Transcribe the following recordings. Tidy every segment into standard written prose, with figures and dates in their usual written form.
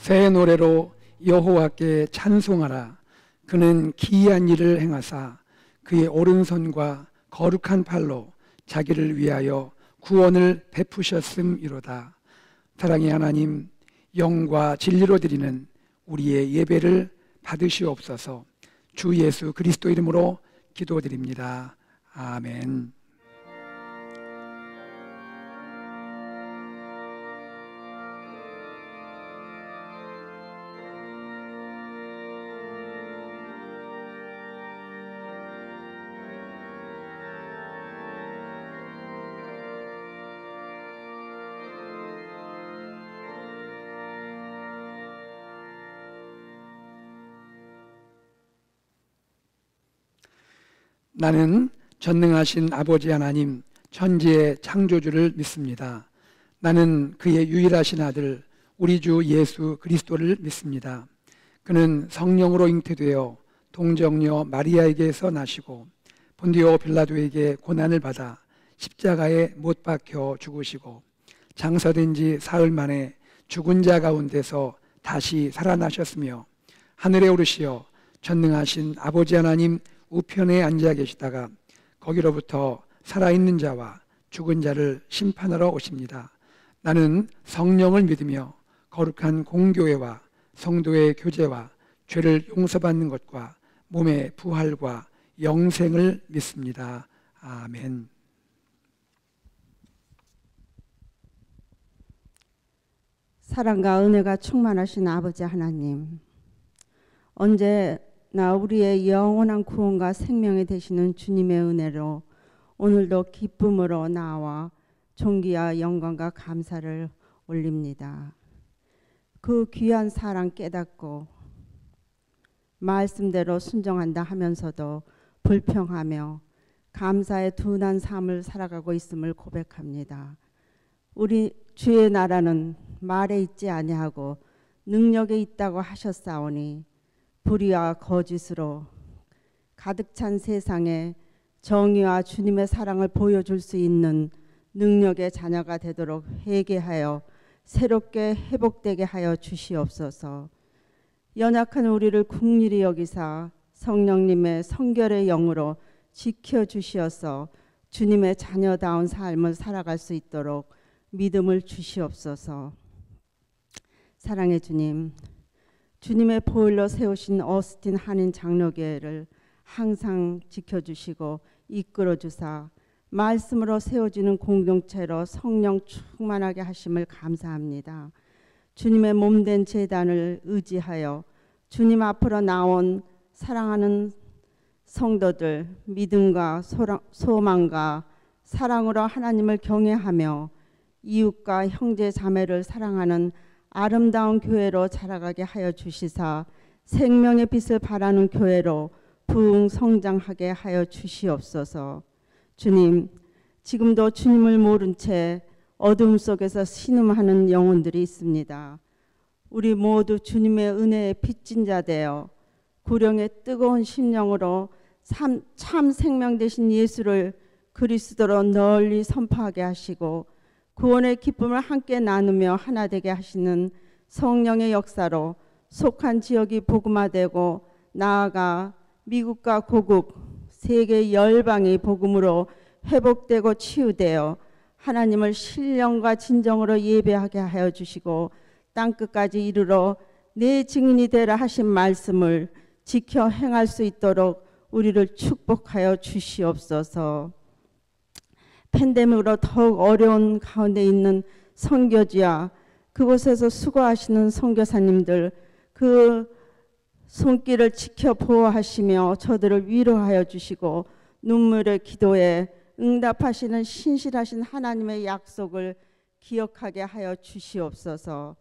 새 노래로 여호와께 찬송하라. 그는 기이한 일을 행하사 그의 오른손과 거룩한 팔로 자기를 위하여 구원을 베푸셨음이로다. 사랑의 하나님, 영과 진리로 드리는 우리의 예배를 받으시옵소서. 주 예수 그리스도 이름으로 기도드립니다. 아멘. 나는 전능하신 아버지 하나님, 천지의 창조주를 믿습니다. 나는 그의 유일하신 아들 우리 주 예수 그리스도를 믿습니다. 그는 성령으로 잉태되어 동정녀 마리아에게서 나시고 본디오 빌라도에게 고난을 받아 십자가에 못 박혀 죽으시고 장사된 지 사흘 만에 죽은 자 가운데서 다시 살아나셨으며 하늘에 오르시어 전능하신 아버지 하나님 우편에 앉아 계시다가 거기로부터 살아있는 자와 죽은 자를 심판하러 오십니다. 나는 성령을 믿으며 거룩한 공교회와 성도의 교제와 죄를 용서받는 것과 몸의 부활과 영생을 믿습니다. 아멘. 사랑과 은혜가 충만하신 아버지 하나님, 언제나 우리의 영원한 구원과 생명이 되시는 주님의 은혜로 오늘도 기쁨으로 나와 존귀와 영광과 감사를 올립니다. 그 귀한 사랑 깨닫고 말씀대로 순종한다 하면서도 불평하며 감사의 둔한 삶을 살아가고 있음을 고백합니다. 우리 주의 나라는 말에 있지 아니하고 능력에 있다고 하셨사오니 불의와 거짓으로 가득 찬 세상에 정의와 주님의 사랑을 보여줄 수 있는 능력의 자녀가 되도록 회개하여 새롭게 회복되게 하여 주시옵소서. 연약한 우리를 긍휼히 여기사 성령님의 성결의 영으로 지켜주시어서 주님의 자녀다운 삶을 살아갈 수 있도록 믿음을 주시옵소서. 사랑의 주님, 주님의 보혈로 세우신 어스틴 한인 장로교회를 항상 지켜주시고 이끌어주사 말씀으로 세워지는 공동체로 성령 충만하게 하심을 감사합니다. 주님의 몸된 제단을 의지하여 주님 앞으로 나온 사랑하는 성도들, 믿음과 소망과 사랑으로 하나님을 경외하며 이웃과 형제 자매를 사랑하는 아름다운 교회로 자라가게 하여 주시사 생명의 빛을 발하는 교회로 부흥 성장하게 하여 주시옵소서. 주님, 지금도 주님을 모른 채 어둠 속에서 신음하는 영혼들이 있습니다. 우리 모두 주님의 은혜에 빚진 자 되어 구령의 뜨거운 심령으로 참 생명 되신 예수를 그리스도로 널리 선포하게 하시고 구원의 기쁨을 함께 나누며 하나 되게 하시는 성령의 역사로 속한 지역이 복음화되고 나아가 미국과 고국 세계 열방이 복음으로 회복되고 치유되어 하나님을 신령과 진정으로 예배하게 하여 주시고 땅끝까지 이르러 내 증인이 되라 하신 말씀을 지켜 행할 수 있도록 우리를 축복하여 주시옵소서. 팬데믹으로 더욱 어려운 가운데 있는 선교지와 그곳에서 수고하시는 선교사님들, 그 손길을 지켜 보호하시며 저들을 위로하여 주시고 눈물의 기도에 응답하시는 신실하신 하나님의 약속을 기억하게 하여 주시옵소서.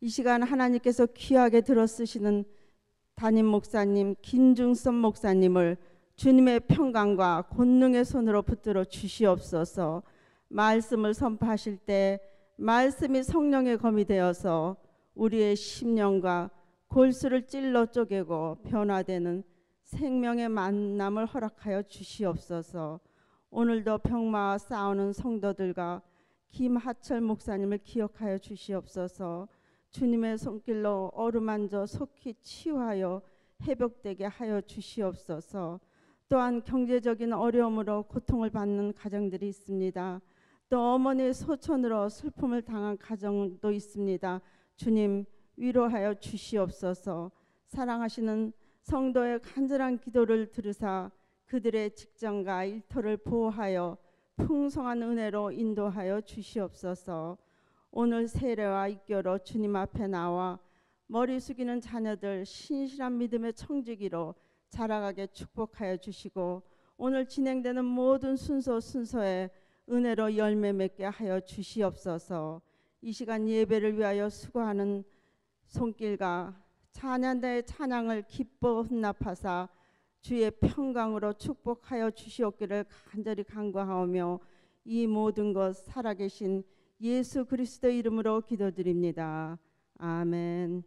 이 시간 하나님께서 귀하게 들어 쓰시는 담임 목사님 김중선 목사님을 주님의 평강과 권능의 손으로 붙들어 주시옵소서. 말씀을 선포하실 때 말씀이 성령의 검이 되어서 우리의 심령과 골수를 찔러 쪼개고 변화되는 생명의 만남을 허락하여 주시옵소서. 오늘도 병마와 싸우는 성도들과 김하철 목사님을 기억하여 주시옵소서. 주님의 손길로 어루만져 속히 치유하여 회복되게 하여 주시옵소서. 또한 경제적인 어려움으로 고통을 받는 가정들이 있습니다. 또 어머니의 소천으로 슬픔을 당한 가정도 있습니다. 주님 위로하여 주시옵소서. 사랑하시는 성도의 간절한 기도를 들으사 그들의 직장과 일터를 보호하여 풍성한 은혜로 인도하여 주시옵소서. 오늘 세례와 입교로 주님 앞에 나와 머리 숙이는 자녀들 신실한 믿음의 청지기로 자라가게 축복하여 주시고, 오늘 진행되는 모든 순서에 은혜로 열매 맺게 하여 주시옵소서. 이 시간 예배를 위하여 수고하는 손길과 찬양대의 찬양을 기뻐 혼납하사 주의 평강으로 축복하여 주시옵기를 간절히 간구하오며, 이 모든 것 살아계신 예수 그리스도의 이름으로 기도드립니다. 아멘.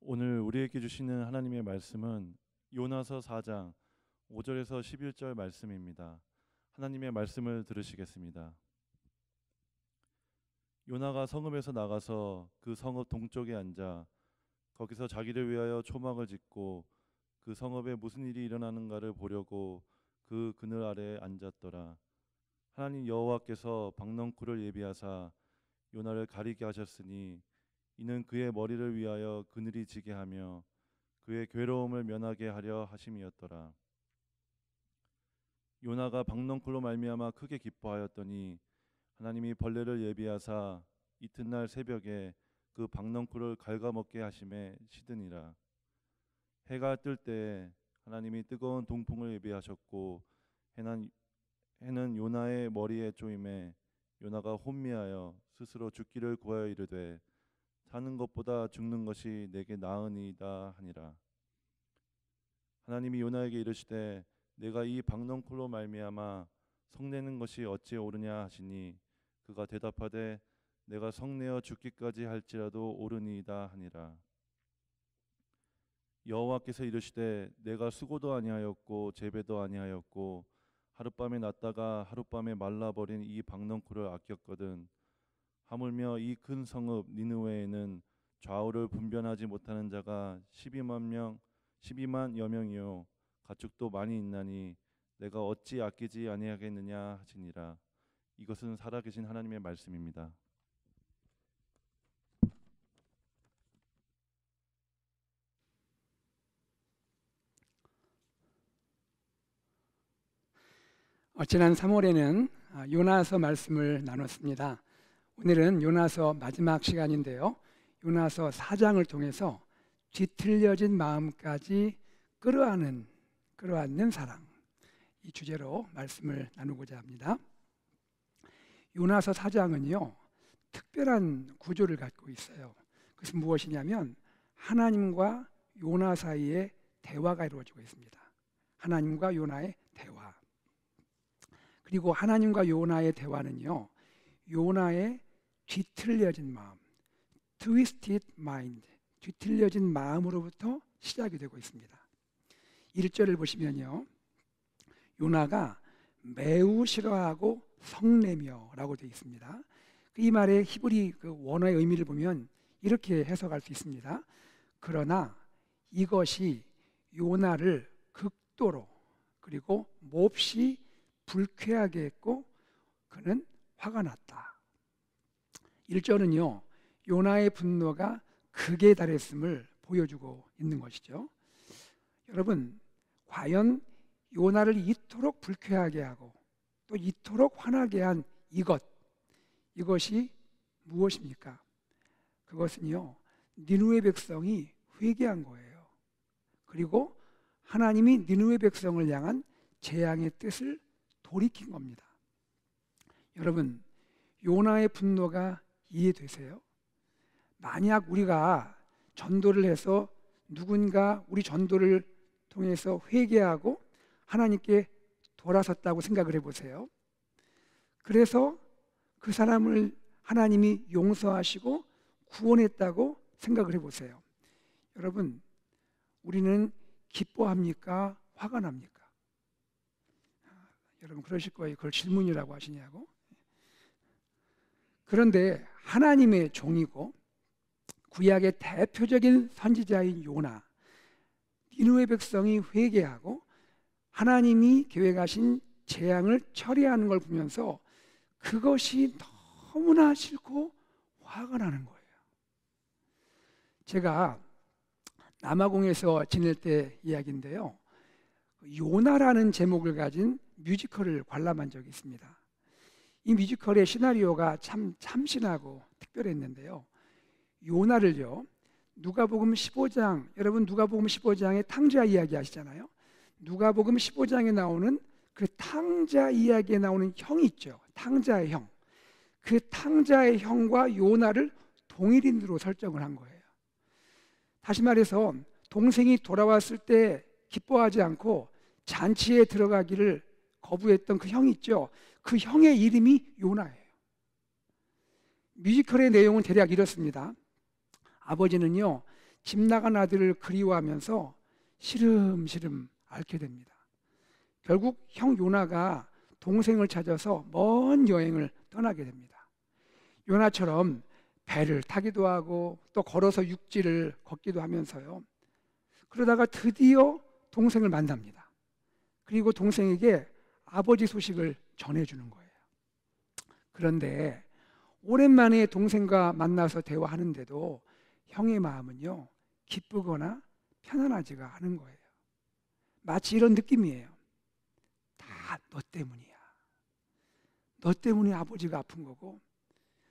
오늘 우리에게 주시는 하나님의 말씀은 요나서 4장 5절에서 11절 말씀입니다. 하나님의 말씀을 들으시겠습니다. 요나가 성읍에서 나가서 그 성읍 동쪽에 앉아 거기서 자기를 위하여 초막을 짓고 그 성읍에 무슨 일이 일어나는가를 보려고 그 그늘 아래에 앉았더라. 하나님 여호와께서 박넝쿨을 예비하사 요나를 가리게 하셨으니 이는 그의 머리를 위하여 그늘이 지게 하며 그의 괴로움을 면하게 하려 하심이었더라. 요나가 박넝쿨로 말미암아 크게 기뻐하였더니 하나님이 벌레를 예비하사 이튿날 새벽에 그 박넝쿨을 갉아먹게 하심에 시드니라. 해가 뜰 때에 하나님이 뜨거운 동풍을 예비하셨고 해는 요나의 머리에 쪼임에 요나가 혼미하여 스스로 죽기를 구하여 이르되 사는 것보다 죽는 것이 내게 나으니이다 하니라. 하나님이 요나에게 이르시되 내가 이 박넝쿨로 말미암아 성내는 것이 어찌 옳으냐 하시니 그가 대답하되 내가 성내어 죽기까지 할지라도 옳으니이다 하니라. 여호와께서 이르시되 내가 수고도 아니하였고 재배도 아니하였고 하룻밤에 났다가 하룻밤에 말라버린 이 박넝쿨을 아꼈거든. 하물며 이 큰 성읍 니느웨에는 좌우를 분변하지 못하는 자가 12만 여 명이요 가축도 많이 있나니 내가 어찌 아끼지 아니하겠느냐 하시니라. 이것은 살아계신 하나님의 말씀입니다. 지난 3월에는 요나서 말씀을 나눴습니다. 오늘은 요나서 마지막 시간인데요. 요나서 4장을 통해서 뒤틀려진 마음까지 끌어안는 사랑, 이 주제로 말씀을 나누고자 합니다. 요나서 4장은요 특별한 구조를 갖고 있어요. 그것은 무엇이냐면 하나님과 요나 사이에 대화가 이루어지고 있습니다. 하나님과 요나의 대화. 그리고 하나님과 요나의 대화는요 요나의 뒤틀려진 마음, twisted mind, 뒤틀려진 마음으로부터 시작이 되고 있습니다. 1절을 보시면요 요나가 매우 싫어하고 성내며 라고 되어 있습니다. 이 말의 히브리 원어의 의미를 보면 이렇게 해석할 수 있습니다. 그러나 이것이 요나를 극도로 그리고 몹시 불쾌하게 했고 그는 화가 났다. 1절은요 요나의 분노가 극에 달했음을 보여주고 있는 것이죠. 여러분, 과연 요나를 이토록 불쾌하게 하고 또 이토록 화나게 한 이것이 무엇입니까? 그것은요 니느웨 백성이 회개한 거예요. 그리고 하나님이 니느웨 백성을 향한 재앙의 뜻을 돌이킨 겁니다. 여러분, 요나의 분노가 이해되세요? 만약 우리가 전도를 해서 누군가 우리 전도를 통해서 회개하고 하나님께 돌아섰다고 생각을 해보세요. 그래서 그 사람을 하나님이 용서하시고 구원했다고 생각을 해보세요. 여러분, 우리는 기뻐합니까? 화가 납니까? 여러분 그러실 거예요. 그걸 질문이라고 하시냐고. 그런데 하나님의 종이고 구약의 대표적인 선지자인 요나, 니느웨 백성이 회개하고 하나님이 계획하신 재앙을 처리하는 걸 보면서 그것이 너무나 싫고 화가 나는 거예요. 제가 남아공에서 지낼 때 이야기인데요. 요나라는 제목을 가진 뮤지컬을 관람한 적이 있습니다. 이 뮤지컬의 시나리오가 참 참신하고 특별했는데요. 요나를요 누가복음 15장, 여러분 누가복음 15장의 탕자 이야기 아시잖아요. 누가복음 15장에 나오는 그 탕자 이야기에 나오는 형이 있죠. 탕자의 형. 그 탕자의 형과 요나를 동일인으로 설정을 한 거예요. 다시 말해서 동생이 돌아왔을 때 기뻐하지 않고 잔치에 들어가기를 거부했던 그 형이 있죠. 그 형의 이름이 요나예요. 뮤지컬의 내용은 대략 이렇습니다. 아버지는요 집 나간 아들을 그리워하면서 시름시름 앓게 됩니다. 결국 형 요나가 동생을 찾아서 먼 여행을 떠나게 됩니다. 요나처럼 배를 타기도 하고 또 걸어서 육지를 걷기도 하면서요. 그러다가 드디어 동생을 만납니다. 그리고 동생에게 아버지 소식을 전해주는 거예요. 그런데 오랜만에 동생과 만나서 대화하는데도 형의 마음은요 기쁘거나 편안하지가 않은 거예요. 마치 이런 느낌이에요. 다 너 때문이야. 너 때문에 아버지가 아픈 거고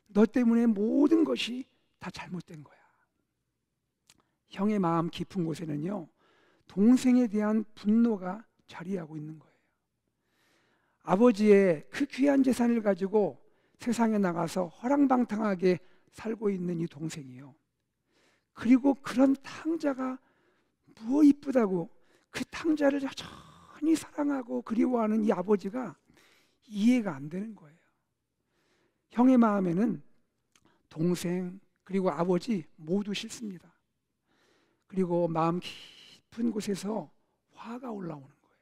너 때문에 모든 것이 다 잘못된 거야. 형의 마음 깊은 곳에는요, 동생에 대한 분노가 자리하고 있는 거예요. 아버지의 그 귀한 재산을 가지고 세상에 나가서 허랑방탕하게 살고 있는 이 동생이요, 그리고 그런 탕자가 뭐 이쁘다고 그 탕자를 여전히 사랑하고 그리워하는 이 아버지가 이해가 안 되는 거예요. 형의 마음에는 동생 그리고 아버지 모두 싫습니다. 그리고 마음 깊은 곳에서 화가 올라오는 거예요.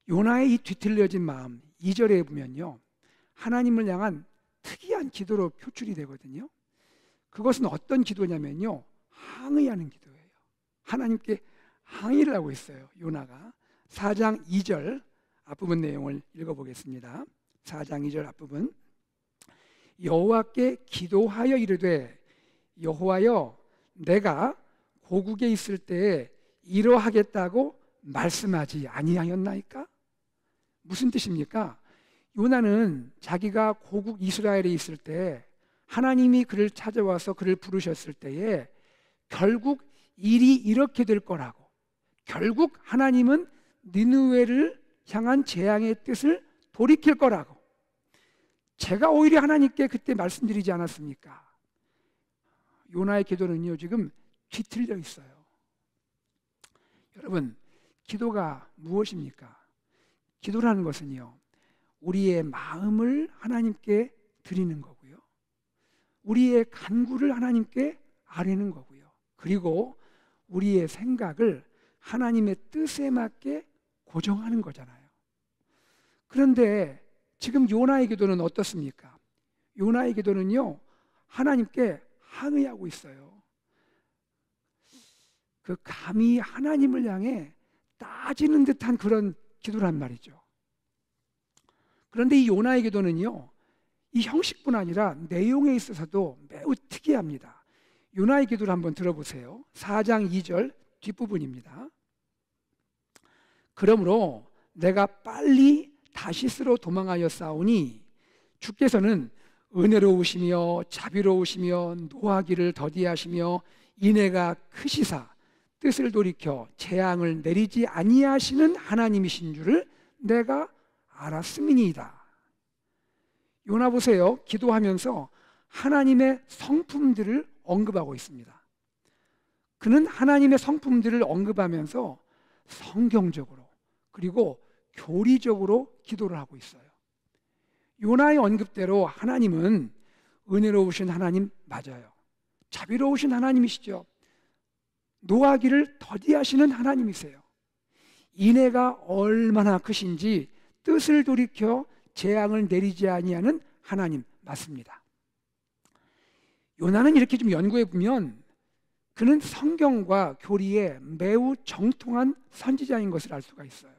요나의 이 뒤틀려진 마음 2절에 보면요, 하나님을 향한 특이한 기도로 표출이 되거든요. 그것은 어떤 기도냐면요, 항의하는 기도예요. 하나님께 항의를 하고 있어요. 요나가 4장 2절 앞부분 내용을 읽어보겠습니다. 4장 2절 앞부분. 여호와께 기도하여 이르되 여호와여, 내가 고국에 있을 때에 이러하겠다고 말씀하지 아니하였나이까? 무슨 뜻입니까? 요나는 자기가 고국 이스라엘에 있을 때 하나님이 그를 찾아와서 그를 부르셨을 때에 결국 일이 이렇게 될 거라고, 결국 하나님은 니느웨를 향한 재앙의 뜻을 돌이킬 거라고 제가 오히려 하나님께 그때 말씀드리지 않았습니까? 요나의 기도는요, 지금 뒤틀려 있어요. 여러분, 기도가 무엇입니까? 기도라는 것은요, 우리의 마음을 하나님께 드리는 거고요, 우리의 간구를 하나님께 아뢰는 거고요, 그리고 우리의 생각을 하나님의 뜻에 맞게 고정하는 거잖아요. 그런데 지금 요나의 기도는 어떻습니까? 요나의 기도는요, 하나님께 항의하고 있어요. 그 감히 하나님을 향해 따지는 듯한 그런 기도란 말이죠. 그런데 이 요나의 기도는요, 이 형식뿐 아니라 내용에 있어서도 매우 특이합니다. 요나의 기도를 한번 들어보세요. 4장 2절 뒷부분입니다. 그러므로 내가 빨리 다시스로 도망하여 싸우니 주께서는 은혜로우시며 자비로우시며 노하기를 더디하시며 인애가 크시사 뜻을 돌이켜 재앙을 내리지 아니하시는 하나님이신 줄을 내가 알았음이니이다. 요나 보세요. 기도하면서 하나님의 성품들을 언급하고 있습니다. 그는 하나님의 성품들을 언급하면서 성경적으로 그리고 교리적으로 기도를 하고 있어요. 요나의 언급대로 하나님은 은혜로우신 하나님 맞아요. 자비로우신 하나님이시죠. 노하기를 더디하시는 하나님이세요. 인애가 얼마나 크신지 뜻을 돌이켜 재앙을 내리지 아니하는 하나님 맞습니다. 요나는 이렇게 좀 연구해 보면 그는 성경과 교리에 매우 정통한 선지자인 것을 알 수가 있어요.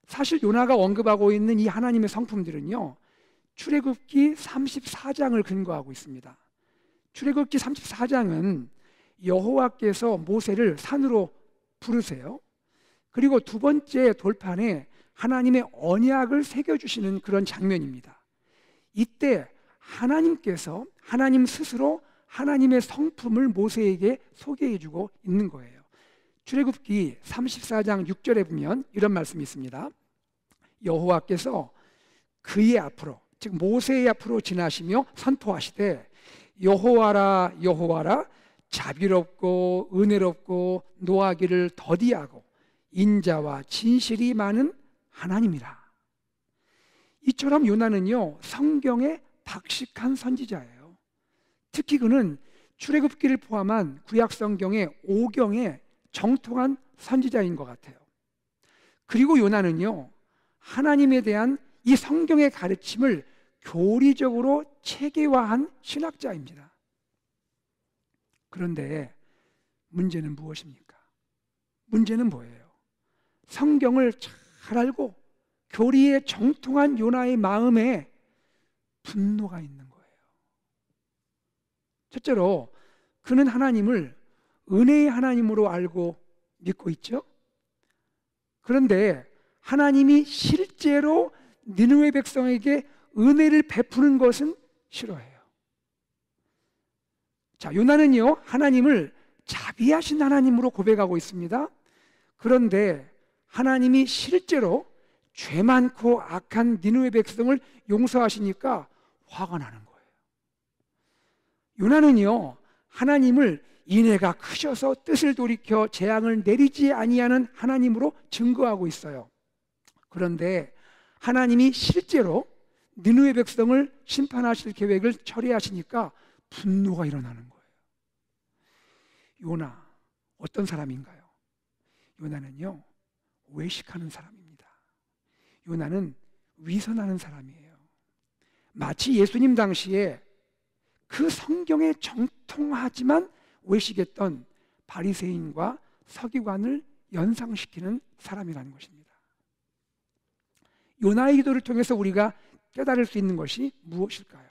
사실 요나가 언급하고 있는 이 하나님의 성품들은요, 출애굽기 34장을 근거하고 있습니다. 출애굽기 34장은 여호와께서 모세를 산으로 부르세요. 그리고 두 번째 돌판에 하나님의 언약을 새겨주시는 그런 장면입니다. 이때 하나님께서 하나님 스스로 하나님의 성품을 모세에게 소개해주고 있는 거예요. 출애굽기 34장 6절에 보면 이런 말씀이 있습니다. 여호와께서 그의 앞으로, 즉 모세의 앞으로 지나시며 선포하시되 여호와라 여호와라 자비롭고 은혜롭고 노하기를 더디하고 인자와 진실이 많은 하나님이라. 이처럼 요나는요, 성경의 박식한 선지자예요. 특히 그는 출애굽기를 포함한 구약 성경의 5경의 정통한 선지자인 것 같아요. 그리고 요나는요, 하나님에 대한 이 성경의 가르침을 교리적으로 체계화한 신학자입니다. 그런데 문제는 무엇입니까? 문제는 뭐예요? 성경을 잘 알고 교리에 정통한 요나의 마음에 분노가 있는 거예요. 첫째로 그는 하나님을 은혜의 하나님으로 알고 믿고 있죠. 그런데 하나님이 실제로 니느웨 백성에게 은혜를 베푸는 것은 싫어해요. 자, 요나는요, 하나님을 자비하신 하나님으로 고백하고 있습니다. 그런데 하나님이 실제로 죄 많고 악한 니느웨 백성을 용서하시니까 화가 나는 거예요. 요나는요, 하나님을 인애가 크셔서 뜻을 돌이켜 재앙을 내리지 아니하는 하나님으로 증거하고 있어요. 그런데 하나님이 실제로 니느웨 백성을 심판하실 계획을 처리하시니까 분노가 일어나는 거예요. 요나, 어떤 사람인가요? 요나는요, 외식하는 사람입니다. 요나는 위선하는 사람이에요. 마치 예수님 당시에 그 성경에 정통하지만 외식했던 바리새인과 서기관을 연상시키는 사람이라는 것입니다. 요나의 기도를 통해서 우리가 깨달을 수 있는 것이 무엇일까요?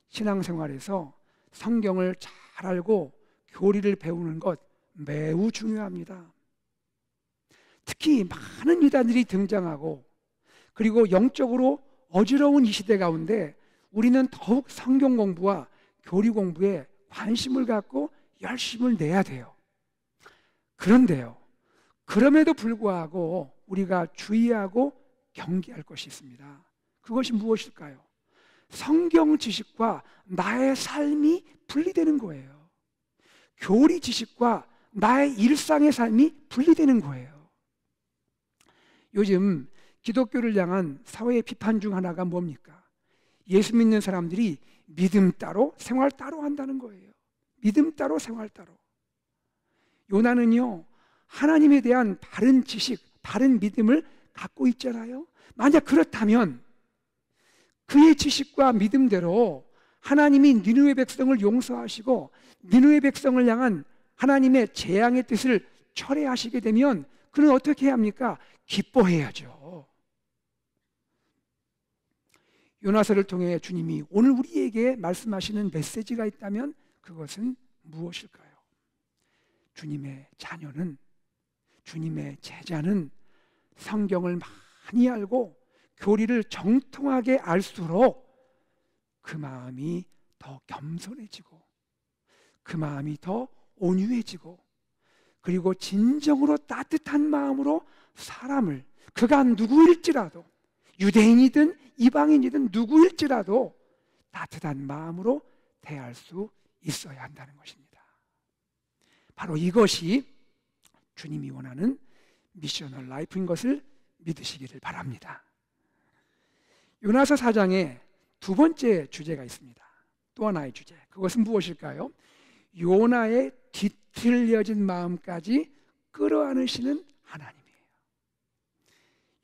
신앙생활에서 성경을 잘 알고 교리를 배우는 것 매우 중요합니다. 특히 많은 이단들이 등장하고 그리고 영적으로 어지러운 이 시대 가운데 우리는 더욱 성경 공부와 교리 공부에 관심을 갖고 열심을 내야 돼요. 그런데요, 그럼에도 불구하고 우리가 주의하고 경계할 것이 있습니다. 그것이 무엇일까요? 성경 지식과 나의 삶이 분리되는 거예요. 교리 지식과 나의 일상의 삶이 분리되는 거예요. 요즘 기독교를 향한 사회의 비판 중 하나가 뭡니까? 예수 믿는 사람들이 믿음 따로 생활 따로 한다는 거예요. 믿음 따로 생활 따로. 요나는요, 하나님에 대한 바른 지식, 바른 믿음을 갖고 있잖아요. 만약 그렇다면 그의 지식과 믿음대로 하나님이 니느웨 백성을 용서하시고 니느웨 백성을 향한 하나님의 재앙의 뜻을 철회하시게 되면 그는 어떻게 해야 합니까? 기뻐해야죠. 요나서를 통해 주님이 오늘 우리에게 말씀하시는 메시지가 있다면 그것은 무엇일까요? 주님의 자녀는, 주님의 제자는 성경을 많이 알고 교리를 정통하게 알수록 그 마음이 더 겸손해지고 그 마음이 더 온유해지고 그리고 진정으로 따뜻한 마음으로 사람을, 그가 누구일지라도, 유대인이든 이방인이든 누구일지라도 따뜻한 마음으로 대할 수 있어야 한다는 것입니다. 바로 이것이 주님이 원하는 미셔널 라이프인 것을 믿으시기를 바랍니다. 요나서 4장에 두 번째 주제가 있습니다. 또 하나의 주제, 그것은 무엇일까요? 요나의 뒤틀려진 마음까지 끌어안으시는 하나님이에요.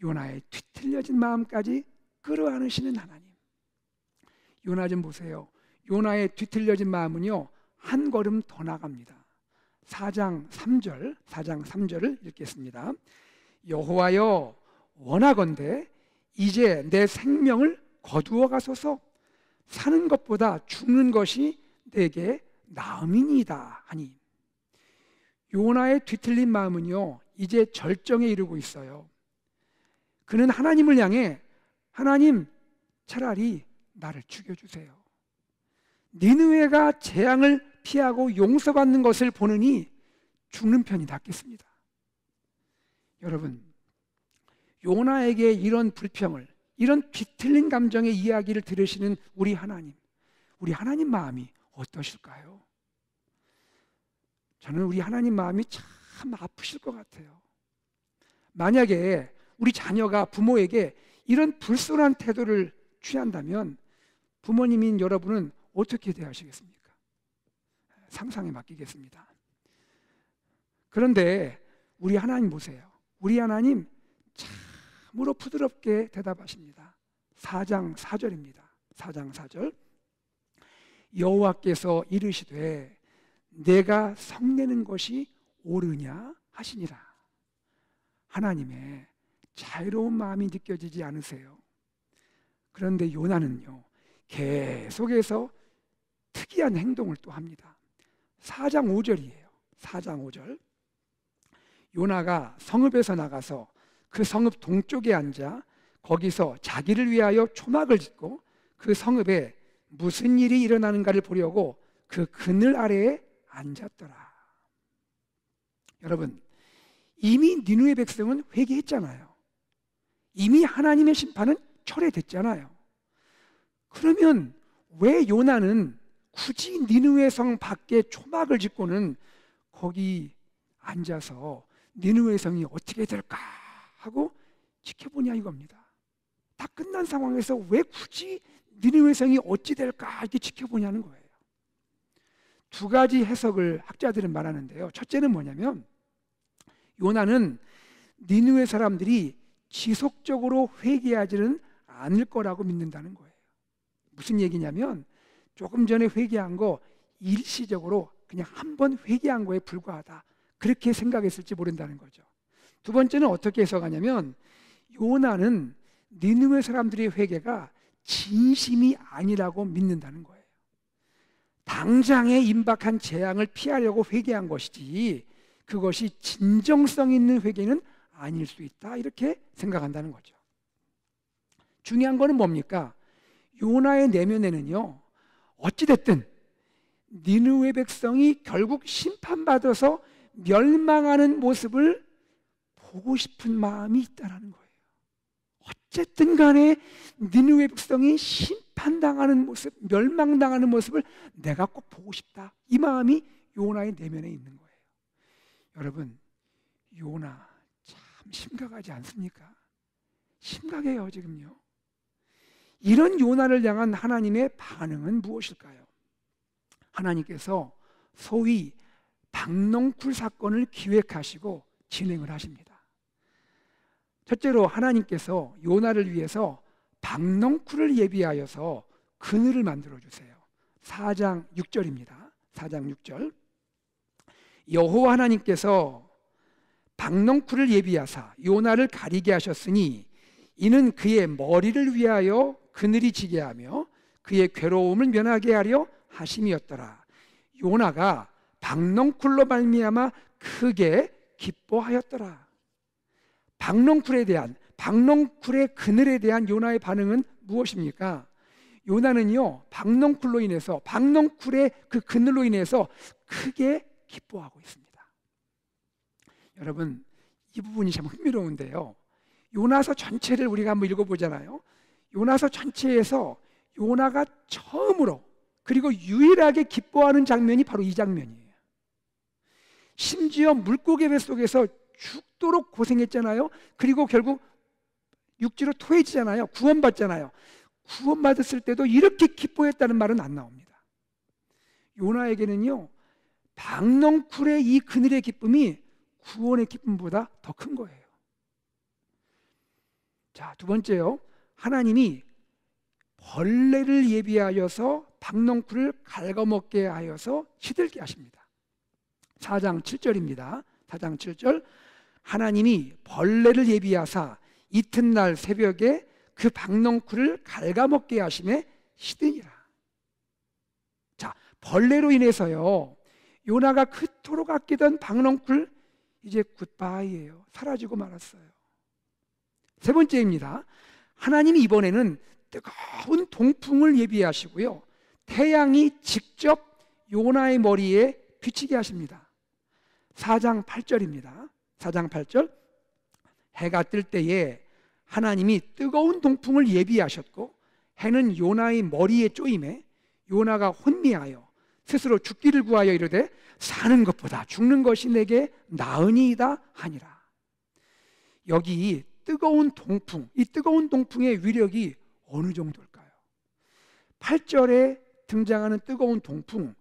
요나의 뒤틀려진 마음까지 끌어안으시는 하나님. 요나 좀 보세요. 요나의 뒤틀려진 마음은요, 한 걸음 더 나갑니다. 4장 3절을 읽겠습니다. 여호와여, 원하건대 이제 내 생명을 거두어 가소서. 사는 것보다 죽는 것이 내게 나음이니이다 하니. 요나의 뒤틀린 마음은요, 이제 절정에 이르고 있어요. 그는 하나님을 향해, 하나님, 차라리 나를 죽여주세요. 니느웨가 재앙을 피하고 용서받는 것을 보느니 죽는 편이 낫겠습니다. 여러분, 요나에게 이런 불평을, 이런 뒤틀린 감정의 이야기를 들으시는 우리 하나님 마음이 어떠실까요? 저는 우리 하나님 마음이 참 아프실 것 같아요. 만약에 우리 자녀가 부모에게 이런 불손한 태도를 취한다면 부모님인 여러분은 어떻게 대하시겠습니까? 상상에 맡기겠습니다. 그런데 우리 하나님 보세요. 우리 하나님 참으로 부드럽게 대답하십니다. 4장 4절입니다. 4장 4절. 여호와께서 이르시되 내가 성내는 것이 옳으냐 하시니라. 하나님의 자유로운 마음이 느껴지지 않으세요? 그런데 요나는요, 계속해서 특이한 행동을 또 합니다. 4장 5절이에요. 4장 5절. 요나가 성읍에서 나가서 그 성읍 동쪽에 앉아 거기서 자기를 위하여 초막을 짓고 그 성읍에 무슨 일이 일어나는가를 보려고 그 그늘 아래에 앉았더라. 여러분, 이미 니느웨 백성은 회개했잖아요. 이미 하나님의 심판은 철회됐잖아요. 그러면 왜 요나는 굳이 니느웨 성 밖에 초막을 짓고는 거기 앉아서 니느웨 성이 어떻게 될까 하고 지켜보냐 이겁니다. 다 끝난 상황에서 왜 굳이 니느웨 성이 어찌 될까 이렇게 지켜보냐는 거예요. 두 가지 해석을 학자들은 말하는데요. 첫째는 뭐냐면 요나는 니느웨 사람들이 지속적으로 회개하지는 않을 거라고 믿는다는 거예요. 무슨 얘기냐면 조금 전에 회개한 거 일시적으로 그냥 한 번 회개한 거에 불과하다, 그렇게 생각했을지 모른다는 거죠. 두 번째는 어떻게 해석하냐면 요나는 니느웨 사람들의 회개가 진심이 아니라고 믿는다는 거예요. 당장에 임박한 재앙을 피하려고 회개한 것이지 그것이 진정성 있는 회개는 아닐 수 있다, 이렇게 생각한다는 거죠. 중요한 거는 뭡니까? 요나의 내면에는요, 어찌됐든 니느웨 백성이 결국 심판받아서 멸망하는 모습을 보고 싶은 마음이 있다는 거예요. 어쨌든 간에 니느웨 백성이 심판당하는 모습, 멸망당하는 모습을 내가 꼭 보고 싶다, 이 마음이 요나의 내면에 있는 거예요. 여러분, 요나 참 심각하지 않습니까? 심각해요 지금요. 이런 요나를 향한 하나님의 반응은 무엇일까요? 하나님께서 소위 박농쿨 사건을 기획하시고 진행을 하십니다. 첫째로 하나님께서 요나를 위해서 박농쿨을 예비하여서 그늘을 만들어 주세요. 4장 6절입니다. 4장 6절. 여호와 하나님께서 박농쿨을 예비하사 요나를 가리게 하셨으니 이는 그의 머리를 위하여 그늘이 지게 하며 그의 괴로움을 면하게 하려 하심이었더라. 요나가 박농쿨로 말미암아 크게 기뻐하였더라. 박농쿨의 그늘에 대한 요나의 반응은 무엇입니까? 요나는요, 박농쿨의 그 그늘로 인해서 크게 기뻐하고 있습니다. 여러분, 이 부분이 참 흥미로운데요. 요나서 전체를 우리가 한번 읽어보잖아요. 요나서 전체에서 요나가 처음으로 그리고 유일하게 기뻐하는 장면이 바로 이 장면이에요. 심지어 물고기 뱃속에서 죽도록 고생했잖아요. 그리고 결국 육지로 토해지잖아요. 구원받잖아요. 구원받았을 때도 이렇게 기뻐했다는 말은 안 나옵니다. 요나에게는요, 박농쿨의 이 그늘의 기쁨이 구원의 기쁨보다 더 큰 거예요. 자, 두 번째요. 하나님이 벌레를 예비하여서 박농쿨을 갉아먹게 하여서 시들게 하십니다. 4장 7절입니다. 4장 7절. 하나님이 벌레를 예비하사 이튿날 새벽에 그 박농쿨을 갉아먹게 하심에 시드니라. 자, 벌레로 인해서요, 요나가 그토록 아끼던 박농쿨 이제 굿바이예요. 사라지고 말았어요. 세 번째입니다. 하나님이 이번에는 뜨거운 동풍을 예비하시고요, 태양이 직접 요나의 머리에 비치게 하십니다. 4장 8절입니다. 4장 8절. 해가 뜰 때에 하나님이 뜨거운 동풍을 예비하셨고 해는 요나의 머리에 쪼임에 요나가 혼미하여 스스로 죽기를 구하여 이르되 사는 것보다 죽는 것이 내게 나으니이다 하니라. 여기 뜨거운 동풍, 이 뜨거운 동풍의 위력이 어느 정도일까요? 8절에 등장하는 뜨거운 동풍,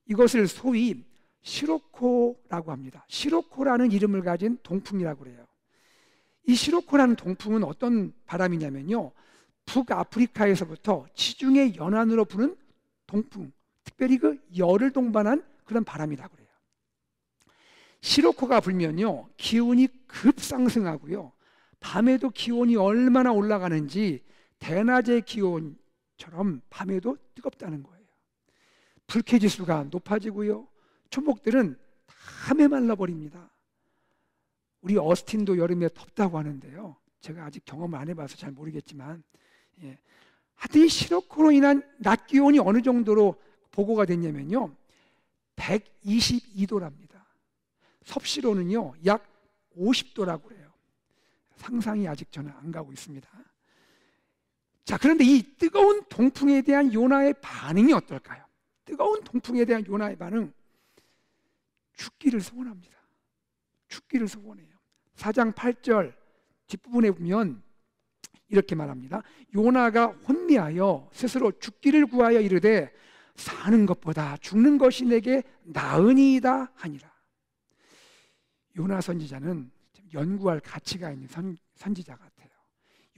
이것을 소위 시로코라고 합니다. 시로코라는 이름을 가진 동풍이라고 그래요. 이 시로코라는 동풍은 어떤 바람이냐면요, 북아프리카에서부터 지중해 연안으로 부는 동풍, 특별히 그 열을 동반한 그런 바람이라고 그래요. 시로코가 불면요, 기온이 급상승하고요, 밤에도 기온이 얼마나 올라가는지 대낮의 기온처럼 밤에도 뜨겁다는 거예요. 불쾌지수가 높아지고요, 초목들은 다 메말라 버립니다. 우리 어스틴도 여름에 덥다고 하는데요. 제가 아직 경험을 안 해봐서 잘 모르겠지만, 하여튼 이 시럽으로 인한 낮 기온이 어느 정도로 보고가 됐냐면요, 122도랍니다. 섭씨로는요 약 50도라고 해요. 상상이 아직 저는 안 가고 있습니다. 자, 그런데 이 뜨거운 동풍에 대한 요나의 반응이 어떨까요? 뜨거운 동풍에 대한 요나의 반응, 죽기를 소원합니다. 죽기를 소원해요. 4장 8절 뒷부분에 보면 이렇게 말합니다. 요나가 혼미하여 스스로 죽기를 구하여 이르되 사는 것보다 죽는 것이 내게 나으니이다 하니라. 요나 선지자는 연구할 가치가 있는 선지자 같아요.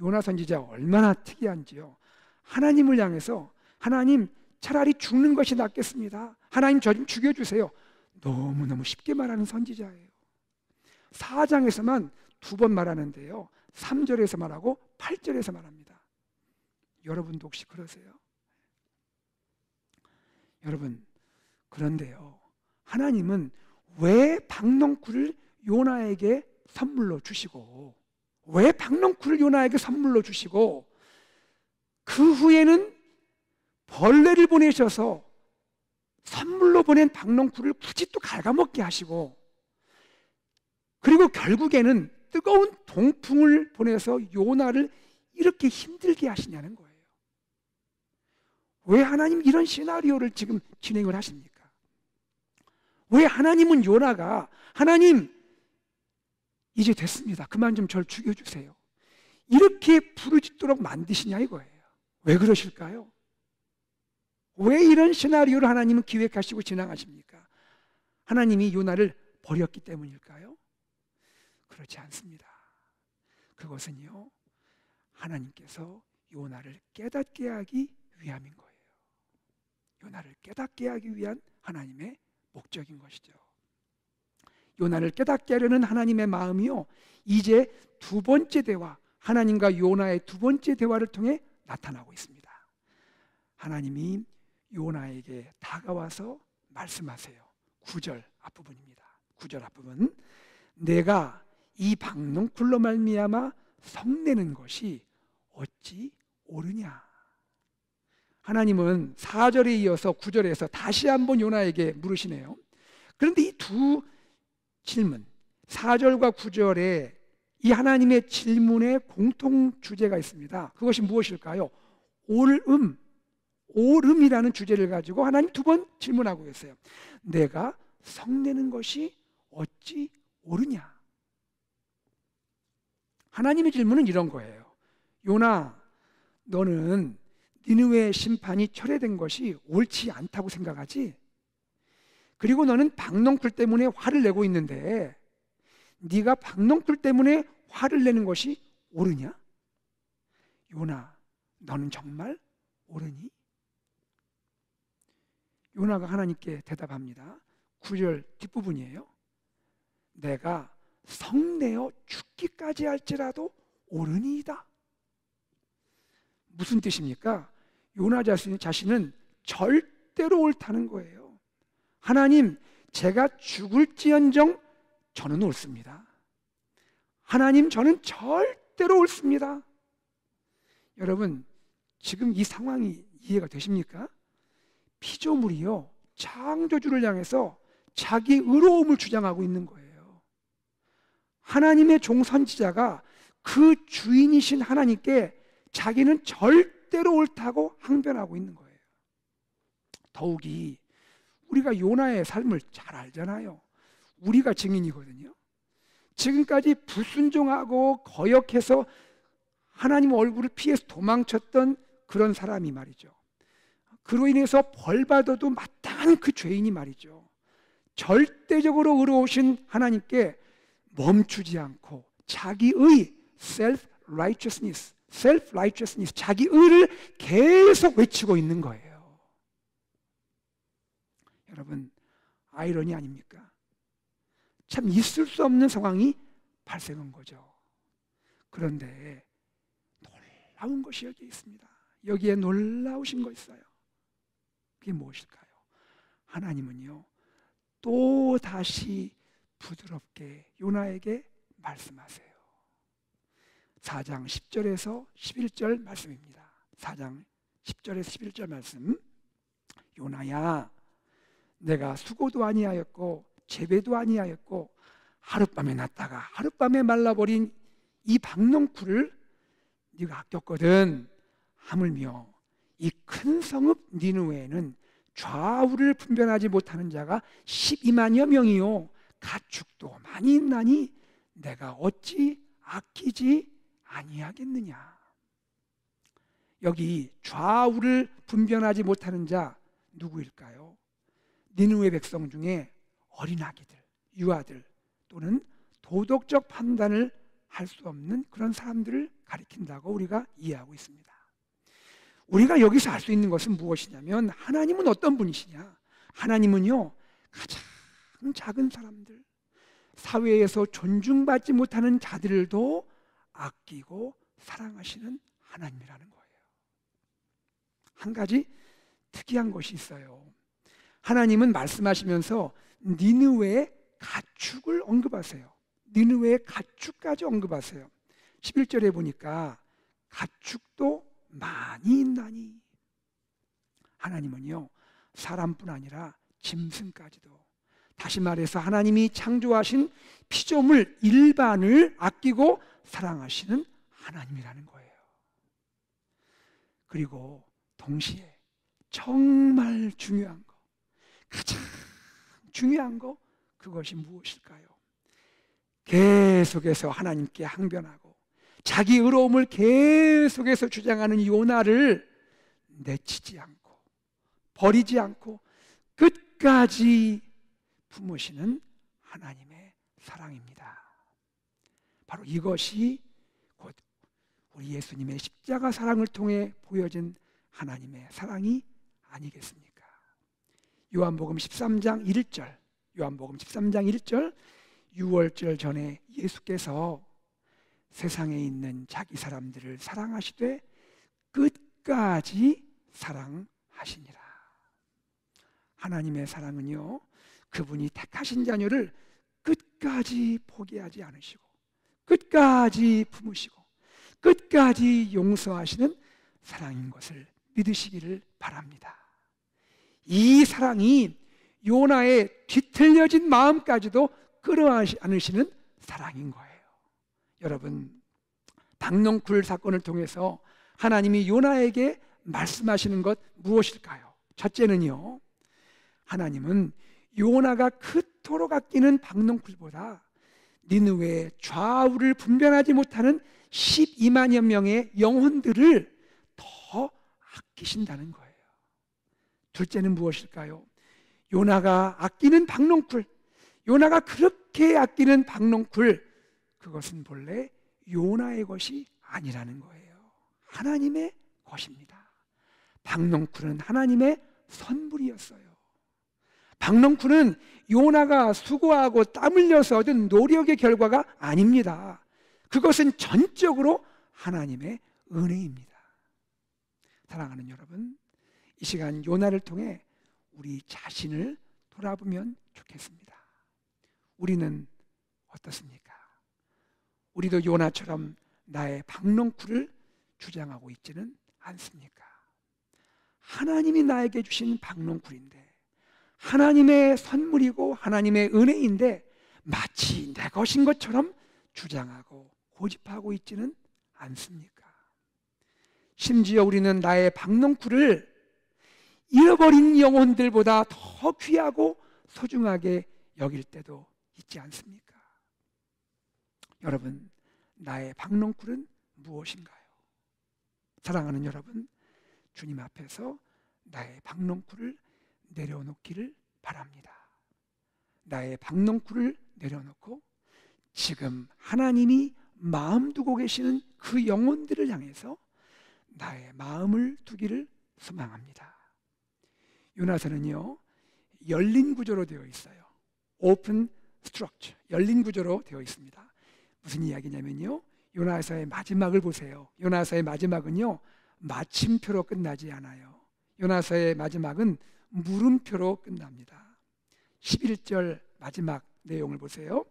요나 선지자가 얼마나 특이한지요. 하나님을 향해서 하나님 차라리 죽는 것이 낫겠습니다. 하나님 저 좀 죽여주세요. 너무너무 쉽게 말하는 선지자예요. 4장에서만 2번 말하는데요, 3절에서 말하고 8절에서 말합니다. 여러분도 혹시 그러세요? 여러분, 그런데요, 하나님은 왜 박넝쿨을 요나에게 선물로 주시고, 왜 박넝쿨을 요나에게 선물로 주시고, 그 후에는 벌레를 보내셔서 선물로 보낸 박넝쿨을 굳이 또 갉아먹게 하시고, 그리고 결국에는 뜨거운 동풍을 보내서 요나를 이렇게 힘들게 하시냐는 거예요. 왜 하나님 이런 시나리오를 지금 진행을 하십니까? 왜 하나님은 요나가 하나님 이제 됐습니다, 그만 좀 절 죽여주세요, 이렇게 부르짖도록 만드시냐 이거예요. 왜 그러실까요? 왜 이런 시나리오를 하나님은 기획하시고 진행하십니까? 하나님이 요나를 버렸기 때문일까요? 그렇지 않습니다. 그것은요, 하나님께서 요나를 깨닫게 하기 위함인 거예요. 요나를 깨닫게 하기 위한 하나님의 목적인 것이죠. 요나를 깨닫게 하려는 하나님의 마음이요, 이제 2번째 대화, 하나님과 요나의 2번째 대화를 통해 나타나고 있습니다. 하나님이 요나에게 다가와서 말씀하세요. 9절 앞부분입니다. 9절 앞부분, 내가 이 박넝쿨로 말미암아 성내는 것이 어찌 옳으냐. 하나님은 4절에 이어서 9절에서 다시 한번 요나에게 물으시네요. 그런데 이 두 질문, 4절과 9절에 이 하나님의 질문에 공통 주제가 있습니다. 그것이 무엇일까요? 옳음이라는 주제를 가지고 하나님 2번 질문하고 계세요. 내가 성내는 것이 어찌 옳으냐. 하나님의 질문은 이런 거예요. 요나, 너는 니느웨의 심판이 철회된 것이 옳지 않다고 생각하지? 그리고 너는 박넝쿨 때문에 화를 내고 있는데 네가 박넝쿨 때문에 화를 내는 것이 옳으냐? 요나, 너는 정말 옳으니? 요나가 하나님께 대답합니다. 9절 뒷부분이에요. 내가 성내어 죽기까지 할지라도 옳으니이다. 무슨 뜻입니까? 요나 자신은 절대로 옳다는 거예요. 하나님, 제가 죽을지언정 저는 옳습니다. 하나님, 저는 절대로 옳습니다. 여러분, 지금 이 상황이 이해가 되십니까? 피조물이요, 창조주를 향해서 자기 의로움을 주장하고 있는 거예요. 하나님의 종 선지자가 그 주인이신 하나님께 자기는 절대로 옳다고 항변하고 있는 거예요. 더욱이 우리가 요나의 삶을 잘 알잖아요. 우리가 증인이거든요. 지금까지 불순종하고 거역해서 하나님 얼굴을 피해서 도망쳤던 그런 사람이 말이죠. 그로 인해서 벌 받아도 마땅한 그 죄인이 말이죠. 절대적으로 의로우신 하나님께 멈추지 않고 자기의 self-righteousness, 자기 의를 계속 외치고 있는 거예요. 여러분, 아이러니 아닙니까? 참 있을 수 없는 상황이 발생한 거죠. 그런데 놀라운 것이 여기에 있습니다. 여기에 놀라우신 거 있어요. 그게 무엇일까요? 하나님은요, 또 다시 부드럽게 요나에게 말씀하세요. 4장 10절에서 11절 말씀입니다. 4장 10절에서 11절 말씀. 요나야, 내가 수고도 아니하였고 재배도 아니하였고 하룻밤에 났다가 하룻밤에 말라버린 이 박농쿨을 네가 아꼈거든. 하물며 이 큰 성읍 니느웨에는 좌우를 분별하지 못하는 자가 12만여 명이요 가축도 많이 있나니 내가 어찌 아끼지 아니하겠느냐. 여기 좌우를 분별하지 못하는 자 누구일까요? 니느웨 백성 중에 어린아기들, 유아들 또는 도덕적 판단을 할 수 없는 그런 사람들을 가리킨다고 우리가 이해하고 있습니다. 우리가 여기서 알 수 있는 것은 무엇이냐면 하나님은 어떤 분이시냐? 하나님은요, 가장 작은 사람들, 사회에서 존중받지 못하는 자들도 아끼고 사랑하시는 하나님이라는 거예요. 한 가지 특이한 것이 있어요. 하나님은 말씀하시면서 니느웨의 가축을 언급하세요. 니느웨의 가축까지 언급하세요. 11절에 보니까 가축도 많이 있나니. 하나님은요, 사람뿐 아니라 짐승까지도, 다시 말해서 하나님이 창조하신 피조물 일반을 아끼고 사랑하시는 하나님이라는 거예요. 그리고 동시에 정말 중요한 거, 가장 중요한 거, 그것이 무엇일까요? 계속해서 하나님께 항변하고 자기 의로움을 계속해서 주장하는 요나를 내치지 않고 버리지 않고 끝까지 품으시는 하나님의 사랑입니다. 바로 이것이 곧 우리 예수님의 십자가 사랑을 통해 보여진 하나님의 사랑이 아니겠습니까? 요한복음 13장 1절, 요한복음 13장 1절, 6월절 전에 예수께서 세상에 있는 자기 사람들을 사랑하시되 끝까지 사랑하시니라. 하나님의 사랑은요, 그분이 택하신 자녀를 끝까지 포기하지 않으시고 끝까지 품으시고 끝까지 용서하시는 사랑인 것을 믿으시기를 바랍니다. 이 사랑이 요나의 뒤틀려진 마음까지도 끌어안으시는 사랑인 거예요. 여러분, 박농쿨 사건을 통해서 하나님이 요나에게 말씀하시는 것 무엇일까요? 첫째는요, 하나님은 요나가 그토록 아끼는 박농쿨보다 니느웨의 좌우를 분별하지 못하는 12만여 명의 영혼들을 더 아끼신다는 거예요. 둘째는 무엇일까요? 요나가 아끼는 박농쿨, 요나가 그렇게 아끼는 박농쿨, 그것은 본래 요나의 것이 아니라는 거예요. 하나님의 것입니다. 박농쿨은 하나님의 선물이었어요. 박농쿨은 요나가 수고하고 땀 흘려서 얻은 노력의 결과가 아닙니다. 그것은 전적으로 하나님의 은혜입니다. 사랑하는 여러분, 이 시간 요나를 통해 우리 자신을 돌아보면 좋겠습니다. 우리는 어떻습니까? 우리도 요나처럼 나의 박농쿨을 주장하고 있지는 않습니까? 하나님이 나에게 주신 박농쿨인데, 하나님의 선물이고 하나님의 은혜인데 마치 내 것인 것처럼 주장하고 고집하고 있지는 않습니까? 심지어 우리는 나의 박농쿨을 잃어버린 영혼들보다 더 귀하고 소중하게 여길 때도 있지 않습니까? 여러분, 나의 박농쿨은 무엇인가요? 사랑하는 여러분, 주님 앞에서 나의 박농쿨을 내려놓기를 바랍니다. 나의 박농쿨을 내려놓고 지금 하나님이 마음 두고 계시는 그 영혼들을 향해서 나의 마음을 두기를 소망합니다. 요나서는요, 열린 구조로 되어 있어요. 오픈 스트럭처, 열린 구조로 되어 있습니다. 무슨 이야기냐면요, 요나서의 마지막을 보세요. 요나서의 마지막은요, 마침표로 끝나지 않아요. 요나서의 마지막은 물음표로 끝납니다. 11절 마지막 내용을 보세요.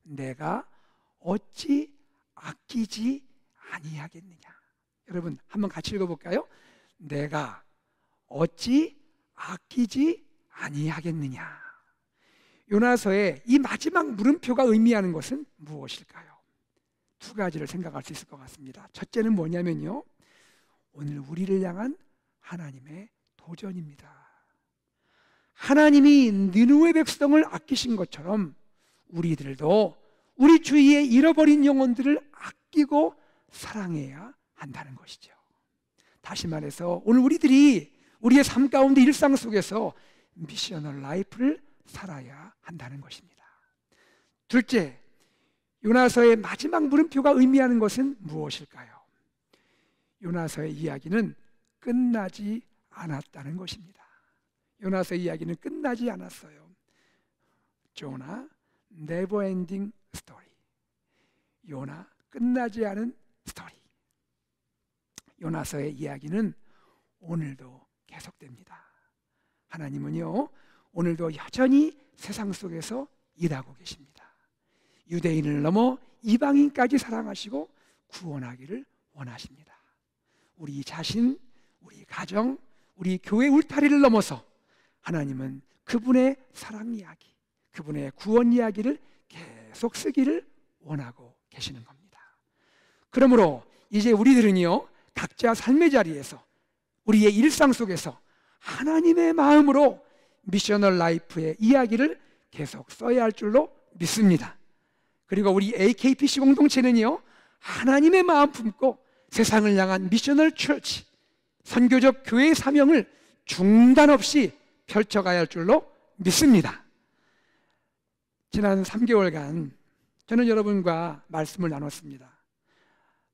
내가 어찌 아끼지 아니하겠느냐. 여러분 한번 같이 읽어볼까요? 내가 어찌 아끼지 아니하겠느냐. 요나서의 이 마지막 물음표가 의미하는 것은 무엇일까요? 두 가지를 생각할 수 있을 것 같습니다. 첫째는 뭐냐면요, 오늘 우리를 향한 하나님의 도전입니다. 하나님이 느느웨 백성을 아끼신 것처럼 우리들도 우리 주위에 잃어버린 영혼들을 아끼고 사랑해야 한다는 것이죠. 다시 말해서 오늘 우리들이 우리의 삶 가운데 일상 속에서 미셔널 라이프를 살아야 한다는 것입니다. 둘째, 요나서의 마지막 물음표가 의미하는 것은 무엇일까요? 요나서의 이야기는 끝나지 않았다는 것입니다. 요나서의 이야기는 끝나지 않았어요. 조나 never ending story. 요나 끝나지 않은 스토리. 요나서의 이야기는 오늘도 계속됩니다. 하나님은요, 오늘도 여전히 세상 속에서 일하고 계십니다. 유대인을 넘어 이방인까지 사랑하시고 구원하기를 원하십니다. 우리 자신, 우리 가정, 우리 교회 울타리를 넘어서 하나님은 그분의 사랑 이야기, 그분의 구원 이야기를 계속 쓰기를 원하고 계시는 겁니다. 그러므로 이제 우리들은요, 각자 삶의 자리에서 우리의 일상 속에서 하나님의 마음으로 미셔널 라이프의 이야기를 계속 써야 할 줄로 믿습니다. 그리고 우리 AKPC 공동체는요, 하나님의 마음 품고 세상을 향한 미셔널 처치, 선교적 교회의 사명을 중단 없이 펼쳐가야 할 줄로 믿습니다. 지난 3개월간 저는 여러분과 말씀을 나눴습니다.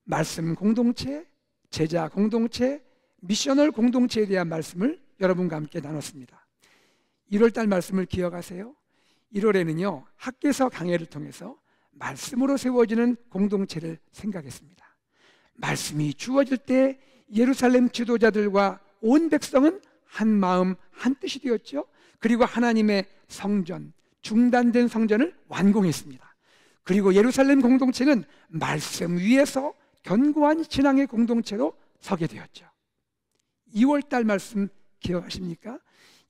말씀 공동체, 제자 공동체, 미셔널 공동체에 대한 말씀을 여러분과 함께 나눴습니다. 1월달 말씀을 기억하세요? 1월에는요, 학계서 강해를 통해서 말씀으로 세워지는 공동체를 생각했습니다. 말씀이 주어질 때 예루살렘 지도자들과 온 백성은 한 마음 한 뜻이 되었죠. 그리고 하나님의 성전, 중단된 성전을 완공했습니다. 그리고 예루살렘 공동체는 말씀 위에서 견고한 신앙의 공동체로 서게 되었죠. 2월달 말씀 기억하십니까?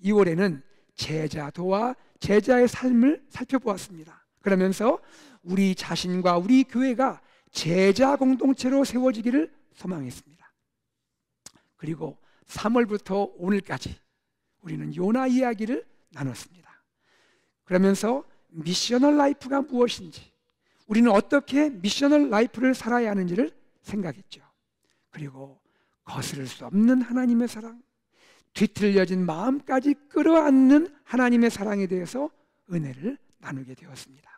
2월에는 제자도와 제자의 삶을 살펴보았습니다. 그러면서 우리 자신과 우리 교회가 제자 공동체로 세워지기를 소망했습니다. 그리고 3월부터 오늘까지 우리는 요나 이야기를 나눴습니다. 그러면서 미셔널 라이프가 무엇인지, 우리는 어떻게 미셔널 라이프를 살아야 하는지를 생각했죠. 그리고 거스를 수 없는 하나님의 사랑, 뒤틀려진 마음까지 끌어안는 하나님의 사랑에 대해서 은혜를 나누게 되었습니다.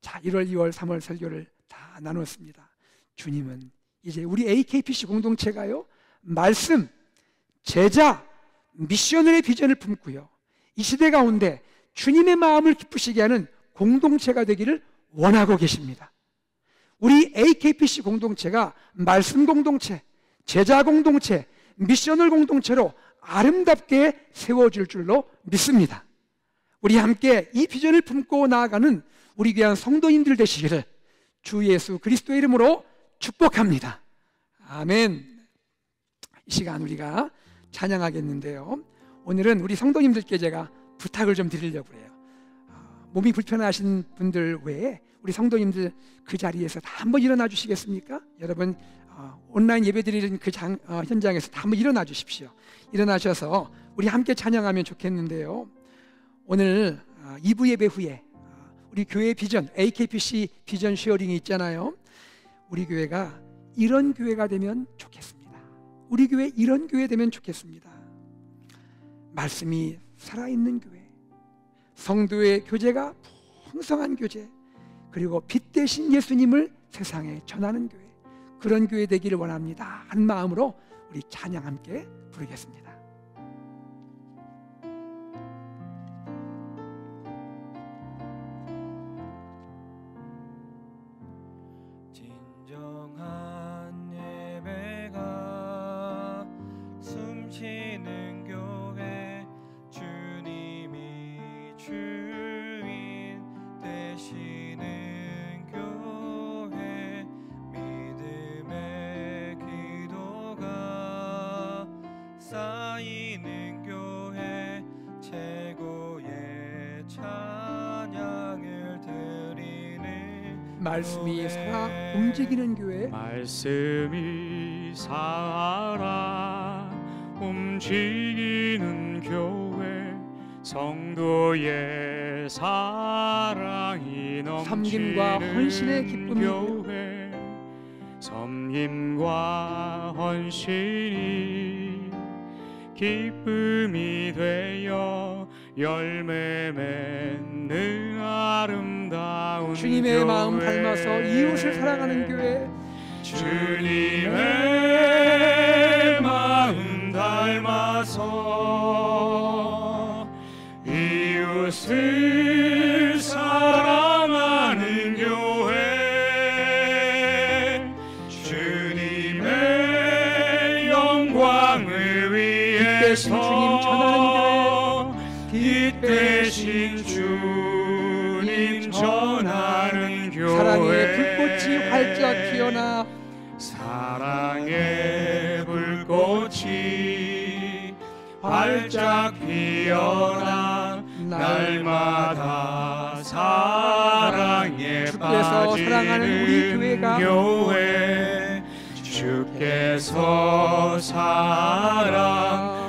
자, 1월, 2월, 3월 설교를 다 나눴습니다. 주님은 이제 우리 AKPC 공동체가요, 말씀, 제자, 미셔널의 비전을 품고요, 이 시대 가운데 주님의 마음을 기쁘시게 하는 공동체가 되기를 원하고 계십니다. 우리 AKPC 공동체가 말씀 공동체, 제자 공동체, 미셔널 공동체로 아름답게 세워질 줄로 믿습니다. 우리 함께 이 비전을 품고 나아가는 우리 귀한 성도님들 되시기를 주 예수 그리스도의 이름으로 축복합니다. 아멘. 이 시간 우리가 찬양하겠는데요, 오늘은 우리 성도님들께 제가 부탁을 좀 드리려고 해요. 몸이 불편하신 분들 외에 우리 성도님들 그 자리에서 다 한번 일어나 주시겠습니까? 여러분 온라인 예배드리는 그 현장에서 다 한번 일어나 주십시오. 일어나셔서 우리 함께 찬양하면 좋겠는데요, 오늘 2부 예배 후에 우리 교회 비전, AKPC 비전 쉐어링이 있잖아요. 우리 교회가 이런 교회가 되면 좋겠습니다. 우리 교회 이런 교회 되면 좋겠습니다. 말씀이 살아있는 교회, 성도의 교제가 풍성한 교제, 그리고 빛 대신 예수님을 세상에 전하는 교회, 그런 교회 되기를 원합니다. 한 마음으로 우리 찬양 함께 부르겠습니다. 진정한 예배가 숨쉬는 교회, 주님이 주인 되시는 말씀이 살아 움직이는 교회, 말씀이 살아 움직이는 교회, 성도의 사랑이 섬김과 넘치는 헌신의 기쁨이 교회, 섬김과 헌신이 기쁨이 되어 열매 맺는 아름다운 주님의 교회, 마음 닮아서 이웃을 사랑하는 교회, 주님의 마음 닮아서 이웃을 사랑하는 교회, 주님의 영광을 대신 주님 전하는 위해서 이 대신 주님 전하는 교회, 사랑의 불꽃이 활짝 피어나 사랑의 불꽃이 활짝 피어나 날마다 사랑에 주께서 사랑하는 우리 교회가 교회, 주께서 사랑하는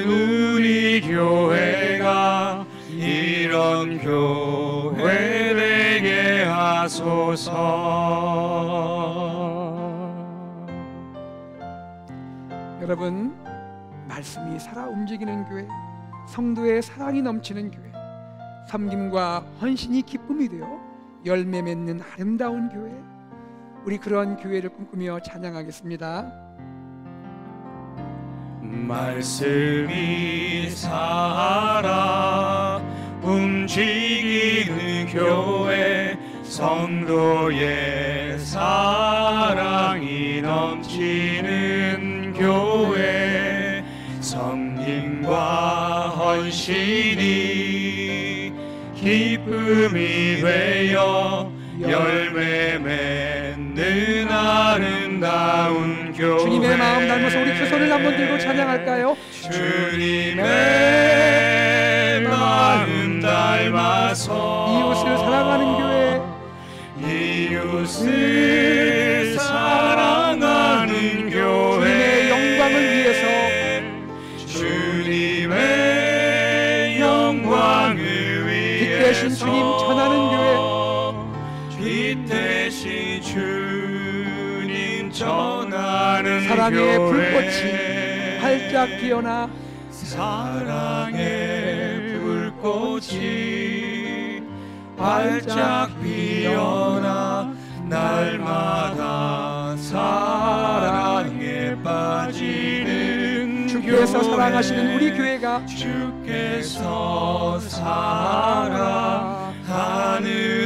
우리 교회가 이런 교회 되게 하소서. 여러분, 말씀이 살아 움직이는 교회, 성도의 사랑이 넘치는 교회, 섬김과 헌신이 기쁨이 되어 열매 맺는 아름다운 교회, 우리 그런 교회를 꿈꾸며 찬양하겠습니다. 말씀이 살아 움직이는 교회, 성도의 사랑이 넘치는 교회, 섬김과 헌신이 기쁨이 되어 열매 맺는 아름다운 교회, 주님의 마음 닮아서 우리 두 손을 한번 들고 찬양할까요? 주님의 마음 닮아서 이웃을 사랑하는 교회, 이웃을 사랑하는 교회, 주님의 영광을 위해서 주님의 영광을 위해서 빛 대신 주님 전하는 교회, 빛 대신 주님 전하는 사랑의 교회, 불꽃이 활짝 피어나 사랑의 불꽃이 활짝 피어나 날마다 사랑에 빠지는 주께서 교회, 사랑하시는 우리 교회가 주께서 사랑하는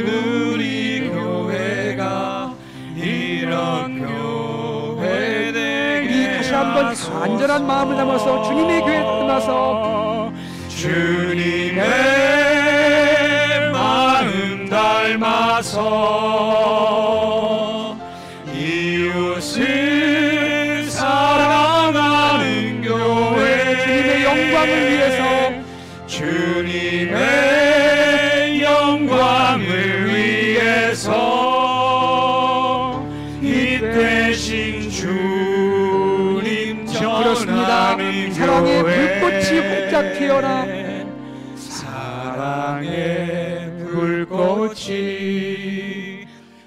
우리 교회가 이런 교회 되게 우리 다시 한번 간절한 마음을 담아서 주님의 교회를 닮아서 주님의 마음 닮아서 이웃을 사랑하는 교회, 주님의 영광을 위해서 주님의 영광을 위해서 이 대신 주님 그렇습니다. 전하는 사랑의 교회, 불꽃이 활짝 피어나 사랑의 불꽃이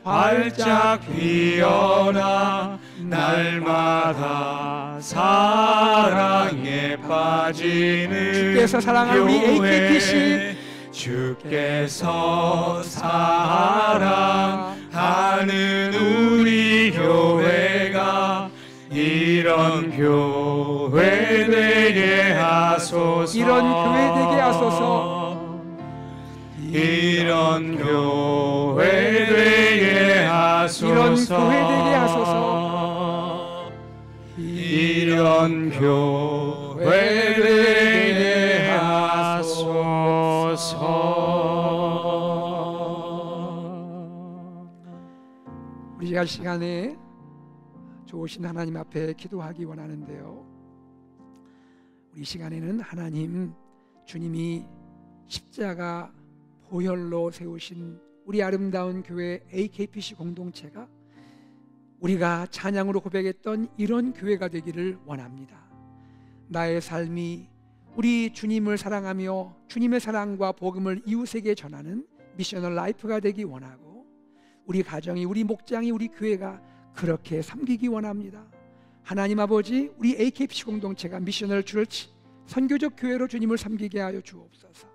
활짝 피어나 날마다 사랑에 빠지는 주께서 사랑하는 우리 AKTC, 주께서 사랑하는 우리 교회가 이런 교회 되게 하소서, 이런 교회 되게 하소서, 이런 교회 되게 하소서, 이런 교회 되게 하소서, 이런 교회 되게 하소서. 우리 이 시간에 좋으신 하나님 앞에 기도하기 원하는데요, 우리 시간에는 하나님, 주님이 십자가 보혈로 세우신 우리 아름다운 교회 AKPC 공동체가 우리가 찬양으로 고백했던 이런 교회가 되기를 원합니다. 나의 삶이 우리 주님을 사랑하며 주님의 사랑과 복음을 이웃에게 전하는 미셔널 라이프가 되기 원하고, 우리 가정이, 우리 목장이, 우리 교회가 그렇게 섬기기 원합니다. 하나님 아버지, 우리 AKPC 공동체가 미셔널 처치, 선교적 교회로 주님을 섬기게 하여 주옵소서.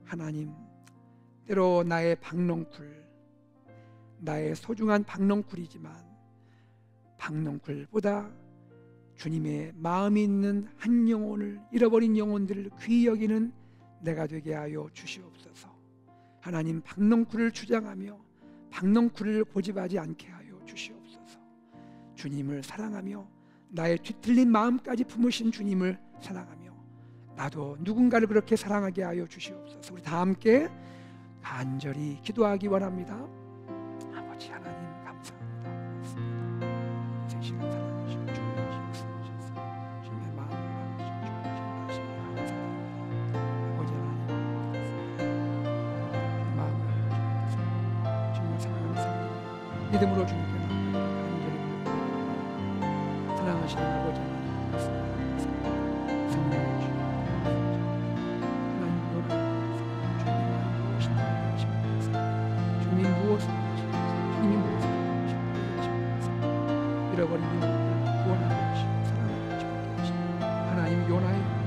하나님, 때로 나의 박넝쿨, 나의 소중한 박넝쿨이지만 박넝쿨보다 주님의 마음이 있는 한 영혼을, 잃어버린 영혼들을 귀히 여기는 내가 되게 하여 주시옵소서. 하나님, 박넝쿨을 주장하며 박넝쿨을 고집하지 않게 하여 주시옵소서. 주님을 사랑하며 나의 뒤틀린 마음까지 품으신 주님을 사랑하며 나도 누군가를 그렇게 사랑하게 하여 주시옵소서. 우리 다 함께 간절히 기도하기 원합니다. 아버지 하나님, 감사합니다. 고맙습니다. 인생 시간 사랑하시고 주님이시옵소서. 주님의 마음을 나누시고 주님이시옵소서. 감사합니다. 아버지 하나님, 감사합니다. 마음을 알려주옵소서. 주님을 사랑하면서 믿음으로 주님께 나아가기를 간절히 부탁드립니다. 사랑하시는 아버지 하나님, 고맙습니다. 성령의 주님, 하나님 주님 무엇을 하시면서, 주님이 무엇을 하시면서 잃어버린 영혼을 구원하게 하시고 사랑하게 하시고 하나님, 요나의 하나님,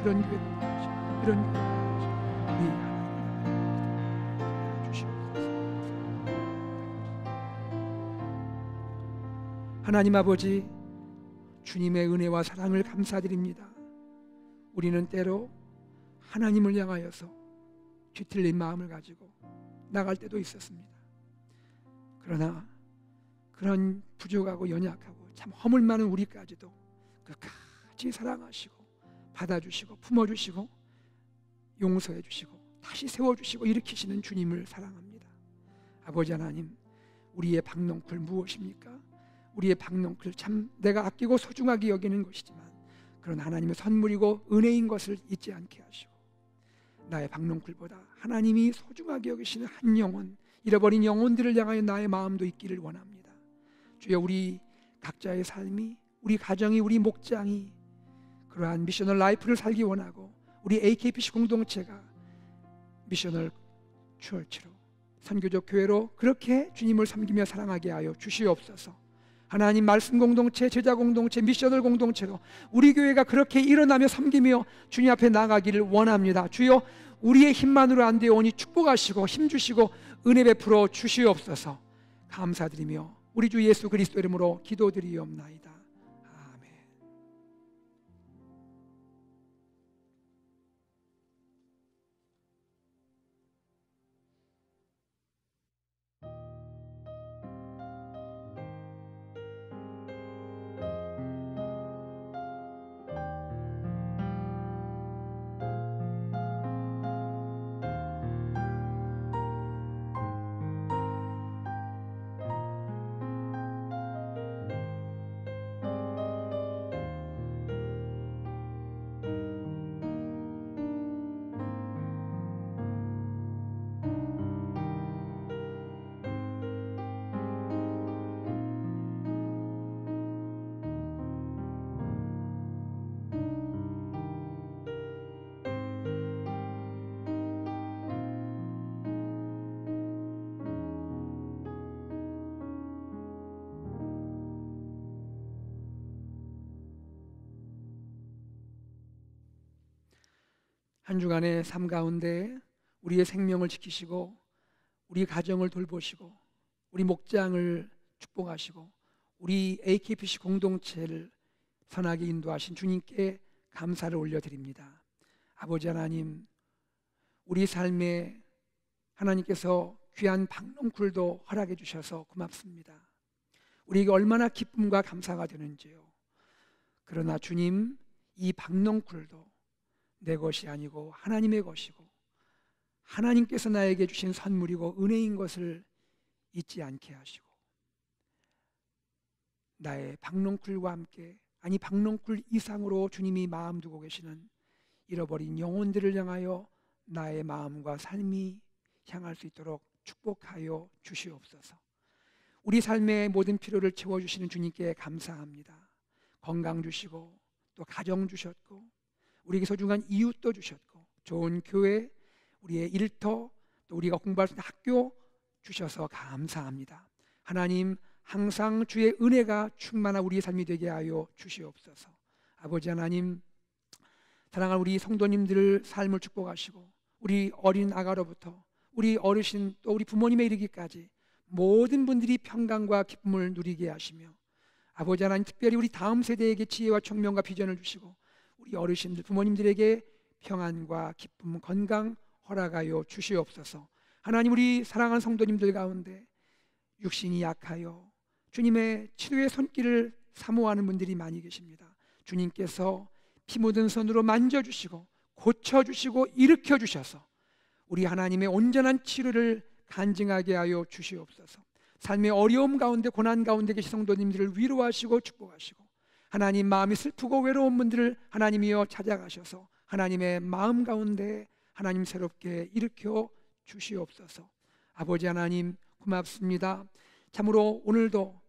그런 교회, 이런 교회 우리 하나님 주시옵소서. 하나님 아버지, 주님의 은혜와 사랑을 감사드립니다. 우리는 때로 하나님을 향하여서 뒤틀린 마음을 가지고 나갈 때도 있었습니다. 그러나 그런 부족하고 연약하고 참 허물 많은 우리까지도 끝까지 사랑하시고 받아주시고 품어주시고 용서해주시고 다시 세워주시고 일으키시는 주님을 사랑합니다. 아버지 하나님, 우리의 박넝쿨 무엇입니까? 우리의 박넝쿨 참 내가 아끼고 소중하게 여기는 것이지만 그런 하나님의 선물이고 은혜인 것을 잊지 않게 하시고, 나의 박넝쿨보다 하나님이 소중하게 여기시는 한 영혼, 잃어버린 영혼들을 향하여 나의 마음도 있기를 원합니다. 주여, 우리 각자의 삶이, 우리 가정이, 우리 목장이 그러한 미셔널 라이프를 살기 원하고, 우리 AKPC 공동체가 미셔널 처치로, 선교적 교회로 그렇게 주님을 섬기며 사랑하게 하여 주시옵소서. 하나님, 말씀 공동체, 제자 공동체, 미셔널 공동체로 우리 교회가 그렇게 일어나며 섬기며 주님 앞에 나가기를 원합니다. 주여, 우리의 힘만으로 안 되오니 축복하시고 힘주시고 은혜 베풀어 주시옵소서. 감사드리며 우리 주 예수 그리스도 이름으로 기도드리옵나이다. 한 주간의 삶 가운데 우리의 생명을 지키시고 우리 가정을 돌보시고 우리 목장을 축복하시고 우리 AKPC 공동체를 선하게 인도하신 주님께 감사를 올려드립니다. 아버지 하나님, 우리 삶에 하나님께서 귀한 박농쿨도 허락해 주셔서 고맙습니다. 우리에게 얼마나 기쁨과 감사가 되는지요. 그러나 주님, 이 박농쿨도 내 것이 아니고 하나님의 것이고 하나님께서 나에게 주신 선물이고 은혜인 것을 잊지 않게 하시고 나의 박농쿨과 함께, 아니 박농쿨 이상으로 주님이 마음 두고 계시는 잃어버린 영혼들을 향하여 나의 마음과 삶이 향할 수 있도록 축복하여 주시옵소서. 우리 삶의 모든 필요를 채워주시는 주님께 감사합니다. 건강 주시고 또 가정 주셨고 우리에게 소중한 이웃도 주셨고 좋은 교회, 우리의 일터, 또 우리가 공부할 수 있는 학교 주셔서 감사합니다. 하나님, 항상 주의 은혜가 충만한 우리의 삶이 되게 하여 주시옵소서. 아버지 하나님, 사랑하는 우리 성도님들 삶을 축복하시고 우리 어린 아가로부터 우리 어르신 또 우리 부모님에 이르기까지 모든 분들이 평강과 기쁨을 누리게 하시며 아버지 하나님, 특별히 우리 다음 세대에게 지혜와 총명과 비전을 주시고 우리 어르신들, 부모님들에게 평안과 기쁨, 건강 허락하여 주시옵소서. 하나님, 우리 사랑하는 성도님들 가운데 육신이 약하여 주님의 치료의 손길을 사모하는 분들이 많이 계십니다. 주님께서 피 묻은 손으로 만져주시고 고쳐주시고 일으켜주셔서 우리 하나님의 온전한 치료를 간증하게 하여 주시옵소서. 삶의 어려움 가운데 고난 가운데 계신 성도님들을 위로하시고 축복하시고 하나님, 마음이 슬프고 외로운 분들을 하나님이여 찾아가셔서 하나님의 마음 가운데 하나님 새롭게 일으켜 주시옵소서. 아버지 하나님, 고맙습니다. 참으로 오늘도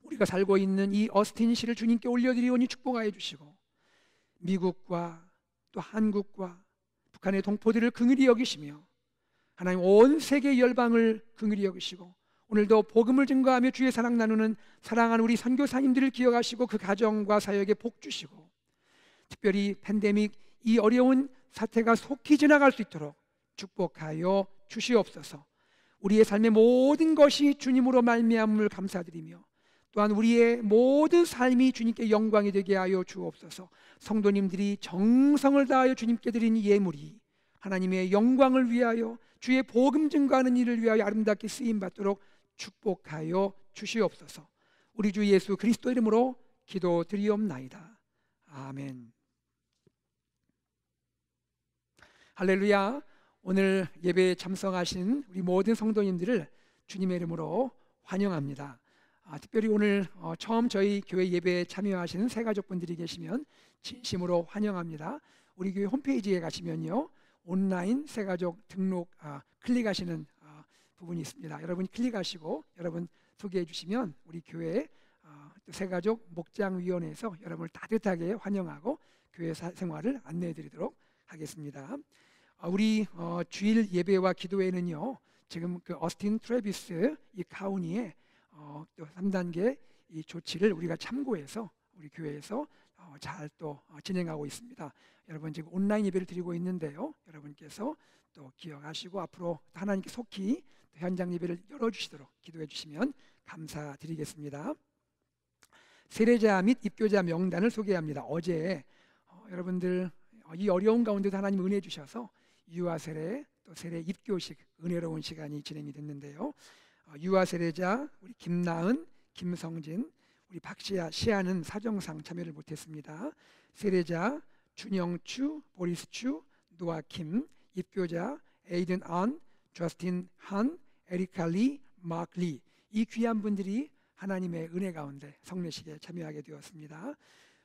우리가 살고 있는 이 어스틴시를 주님께 올려드리오니 축복하여 주시고 미국과 또 한국과 북한의 동포들을 긍휼히 여기시며 하나님 온 세계 열방을 긍휼히 여기시고 오늘도 복음을 증거하며 주의 사랑 나누는 사랑하는 우리 선교사님들을 기억하시고 그 가정과 사역에 복 주시고 특별히 팬데믹 이 어려운 사태가 속히 지나갈 수 있도록 축복하여 주시옵소서. 우리의 삶의 모든 것이 주님으로 말미암음을 감사드리며 또한 우리의 모든 삶이 주님께 영광이 되게 하여 주옵소서. 성도님들이 정성을 다하여 주님께 드린 예물이 하나님의 영광을 위하여 주의 복음 증거하는 일을 위하여 아름답게 쓰임 받도록 축복하여 주시옵소서. 우리 주 예수 그리스도 이름으로 기도드리옵나이다. 아멘. 할렐루야. 오늘 예배에 참석하신 우리 모든 성도님들을 주님의 이름으로 환영합니다. 특별히 오늘 처음 저희 교회 예배에 참여하시는 새가족분들이 계시면 진심으로 환영합니다. 우리 교회 홈페이지에 가시면요, 온라인 새가족 등록 클릭하시는 부분이 있습니다. 여러분 클릭하시고 여러분 소개해 주시면 우리 교회 새가족 목장위원회에서 여러분을 따뜻하게 환영하고 교회 생활을 안내해 드리도록 하겠습니다. 우리 주일 예배와 기도회는요, 지금 그 어스틴 트래비스 이 카운티의 또 3단계 이 조치를 우리가 참고해서 우리 교회에서 잘 또 진행하고 있습니다. 여러분 지금 온라인 예배를 드리고 있는데요, 여러분께서 또 기억하시고 앞으로 하나님께 속히 현장 예배를 열어주시도록 기도해 주시면 감사드리겠습니다. 세례자 및 입교자 명단을 소개합니다. 어제 여러분들 이 어려운 가운데도 하나님 은혜 주셔서 유아 세례 또 세례 입교식 은혜로운 시간이 진행이 됐는데요, 유아 세례자 우리 김나은, 김성진, 우리 박시아, 시아는 사정상 참여를 못했습니다. 세례자 준영추, 보리스추, 노아킴, 입교자 에이든 안, 저스틴 한, 에리카 리, 마크 리, 이 귀한 분들이 하나님의 은혜 가운데 성례식에 참여하게 되었습니다.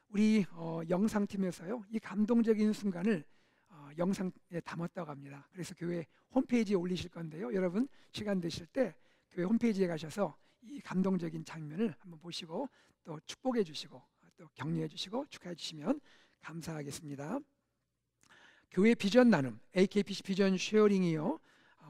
우리 영상팀에서요, 이 감동적인 순간을 영상에 담았다고 합니다. 그래서 교회 홈페이지에 올리실 건데요, 여러분 시간 되실 때 교회 홈페이지에 가셔서 이 감동적인 장면을 한번 보시고 또 축복해 주시고 또 격려해 주시고 축하해 주시면 감사하겠습니다. 교회 비전 나눔 AKPC 비전 쉐어링이요,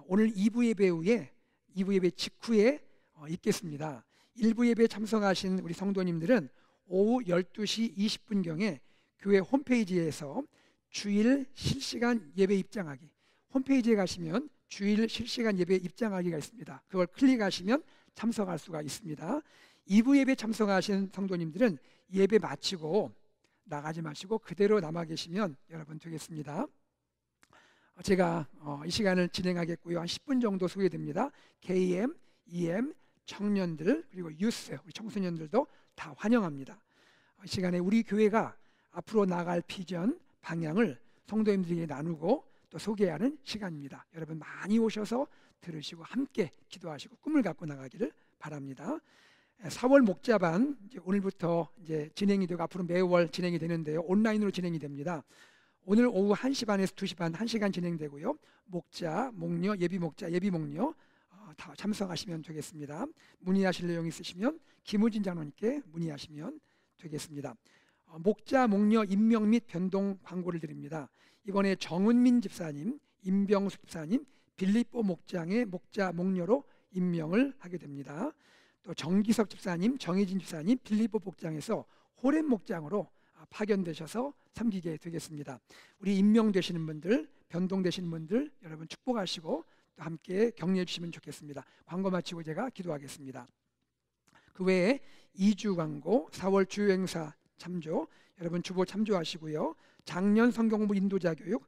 오늘 2부 예배 후에 2부 예배 직후에 있겠습니다. 1부 예배에 참석하신 우리 성도님들은 오후 12시 20분경에 교회 홈페이지에서 주일 실시간 예배 입장하기, 홈페이지에 가시면 주일 실시간 예배 입장하기가 있습니다. 그걸 클릭하시면 참석할 수가 있습니다. 2부 예배 참석하신 성도님들은 예배 마치고 나가지 마시고 그대로 남아 계시면 여러분 되겠습니다. 제가 이 시간을 진행하겠고요. 한 10분 정도 소개됩니다. KM, EM, 청년들 그리고 유스, 우리 청소년들도 다 환영합니다. 이 시간에 우리 교회가 앞으로 나갈 비전, 방향을 성도님들에게 나누고 또 소개하는 시간입니다. 여러분 많이 오셔서 들으시고 함께 기도하시고 꿈을 갖고 나가기를 바랍니다. 4월 목자반 오늘부터 이제 진행이 되고 앞으로 매월 진행이 되는데요. 온라인으로 진행이 됩니다. 오늘 오후 1시 반에서 2시 반 1시간 진행되고요. 목자, 목녀, 예비 목자, 예비 목녀 다 참석하시면 되겠습니다. 문의하실 내용 있으시면 김우진 장로님께 문의하시면 되겠습니다. 목자, 목녀 임명 및 변동 광고를 드립니다. 이번에 정은민 집사님, 임병숙 집사님, 빌립보 목장의 목자, 목녀로 임명을 하게 됩니다. 또 정기석 집사님, 정혜진 집사님, 빌립보 목장에서 호렘 목장으로 파견되셔서 섬기게 되겠습니다. 우리 임명되시는 분들, 변동되시는 분들 여러분 축복하시고 또 함께 격려해 주시면 좋겠습니다. 광고 마치고 제가 기도하겠습니다. 그 외에 2주 광고, 4월 주요 행사 참조 여러분 주보 참조하시고요. 작년 성경공부 인도자 교육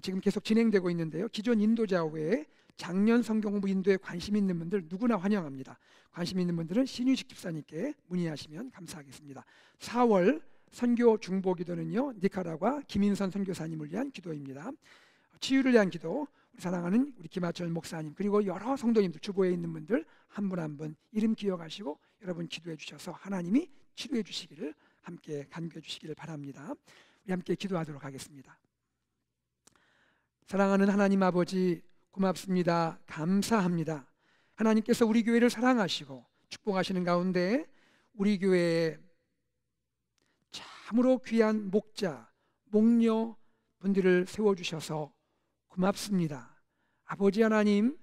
지금 계속 진행되고 있는데요. 기존 인도자 외에 작년 성경공부 인도에 관심 있는 분들 누구나 환영합니다. 관심 있는 분들은 신유식 집사님께 문의하시면 감사하겠습니다. 4월 선교 중보 기도는요, 니카라과 김인선 선교사님을 위한 기도입니다. 치유를 위한 기도, 우리 사랑하는 우리 김하철 목사님 그리고 여러 성도님들 주보에 있는 분들 한 분 한 분 이름 기억하시고 여러분 기도해 주셔서 하나님이 치료해 주시기를 함께 간구해 주시기를 바랍니다. 우리 함께 기도하도록 하겠습니다. 사랑하는 하나님 아버지 고맙습니다. 감사합니다. 하나님께서 우리 교회를 사랑하시고 축복하시는 가운데 우리 교회에 참으로 귀한 목자, 목녀 분들을 세워주셔서 고맙습니다. 아버지 하나님,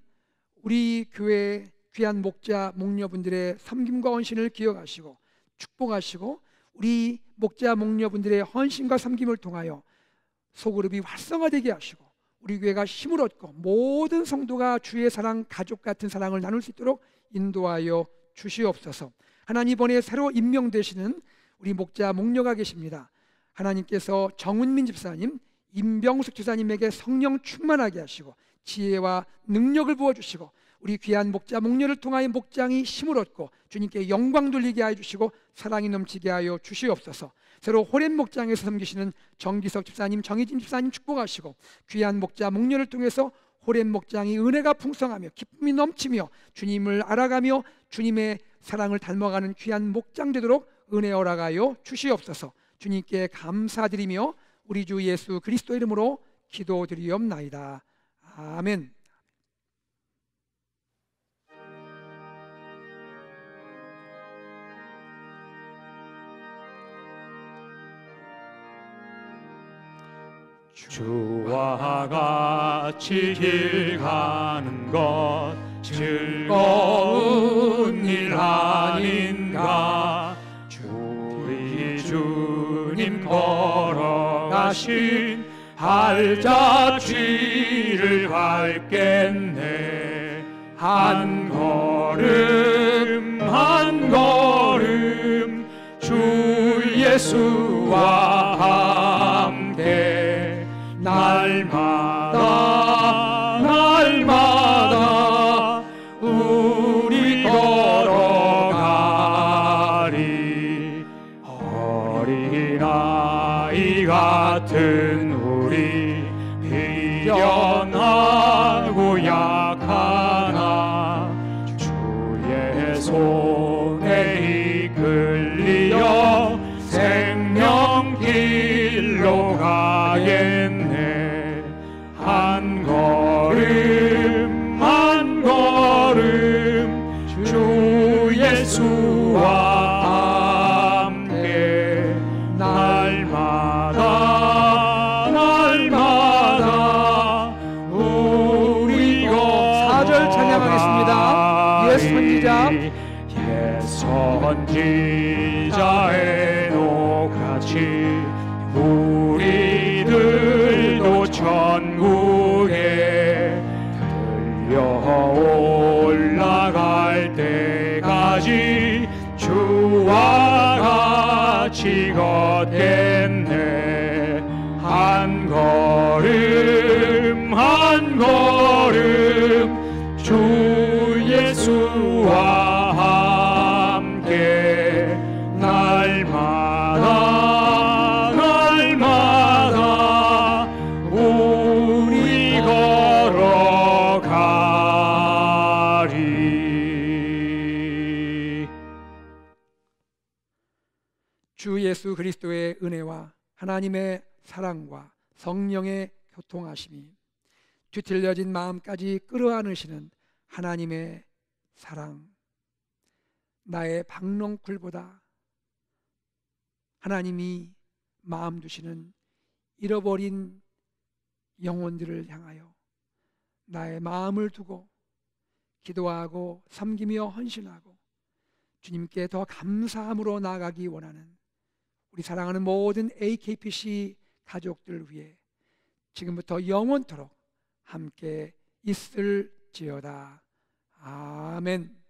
우리 교회 귀한 목자, 목녀 분들의 섬김과 헌신을 기억하시고 축복하시고 우리 목자, 목녀 분들의 헌신과 섬김을 통하여 소그룹이 활성화되게 하시고 우리 교회가 힘을 얻고 모든 성도가 주의 사랑, 가족 같은 사랑을 나눌 수 있도록 인도하여 주시옵소서. 하나님 이번에 새로 임명되시는 우리 목자, 목녀가 계십니다. 하나님께서 정은민 집사님, 임병숙 집사님에게 성령 충만하게 하시고 지혜와 능력을 부어주시고 우리 귀한 목자, 목녀를 통하여 목장이 힘을 얻고 주님께 영광 돌리게 하여 주시고 사랑이 넘치게 하여 주시옵소서. 새로 호렘 목장에서 섬기시는 정기석 집사님, 정희진 집사님 축복하시고 귀한 목자, 목녀를 통해서 호렘 목장이 은혜가 풍성하며 기쁨이 넘치며 주님을 알아가며 주님의 사랑을 닮아가는 귀한 목장 되도록 은혜 허락하여 주시옵소서. 주님께 감사드리며 우리 주 예수 그리스도 이름으로 기도드리옵나이다. 아멘. 주와 같이 길 가는 것 즐거운 일 아닌가. 우리 주님 걸어가신 알자취를 밟겠네. 한 걸음 한 걸음 주 예수와 함께 날마다 날마다 우리 걸어가리. 어린아이 같은 우리 비련하고 약하나 주의 손에 이끌려 생명길로 가겠네. 한 걸음 한 걸음 주 예수와 함께 날마다 날마다 우리 4절 찬양하겠습니다. 예 선지자 선지자의 녹같이 우리들도 천국에 들려 올라갈 때까지 주와 같이 걷겠네. 한 걸음 한 주 예수 그리스도의 은혜와 하나님의 사랑과 성령의 교통하심이 뒤틀려진 마음까지 끌어안으시는 하나님의 사랑, 나의 박넝쿨보다 하나님이 마음 두시는 잃어버린 영혼들을 향하여 나의 마음을 두고 기도하고 섬기며 헌신하고 주님께 더 감사함으로 나아가기 원하는 우리 사랑하는 모든 AKPC 가족들 위해 지금부터 영원토록 함께 있을지어다. 아멘.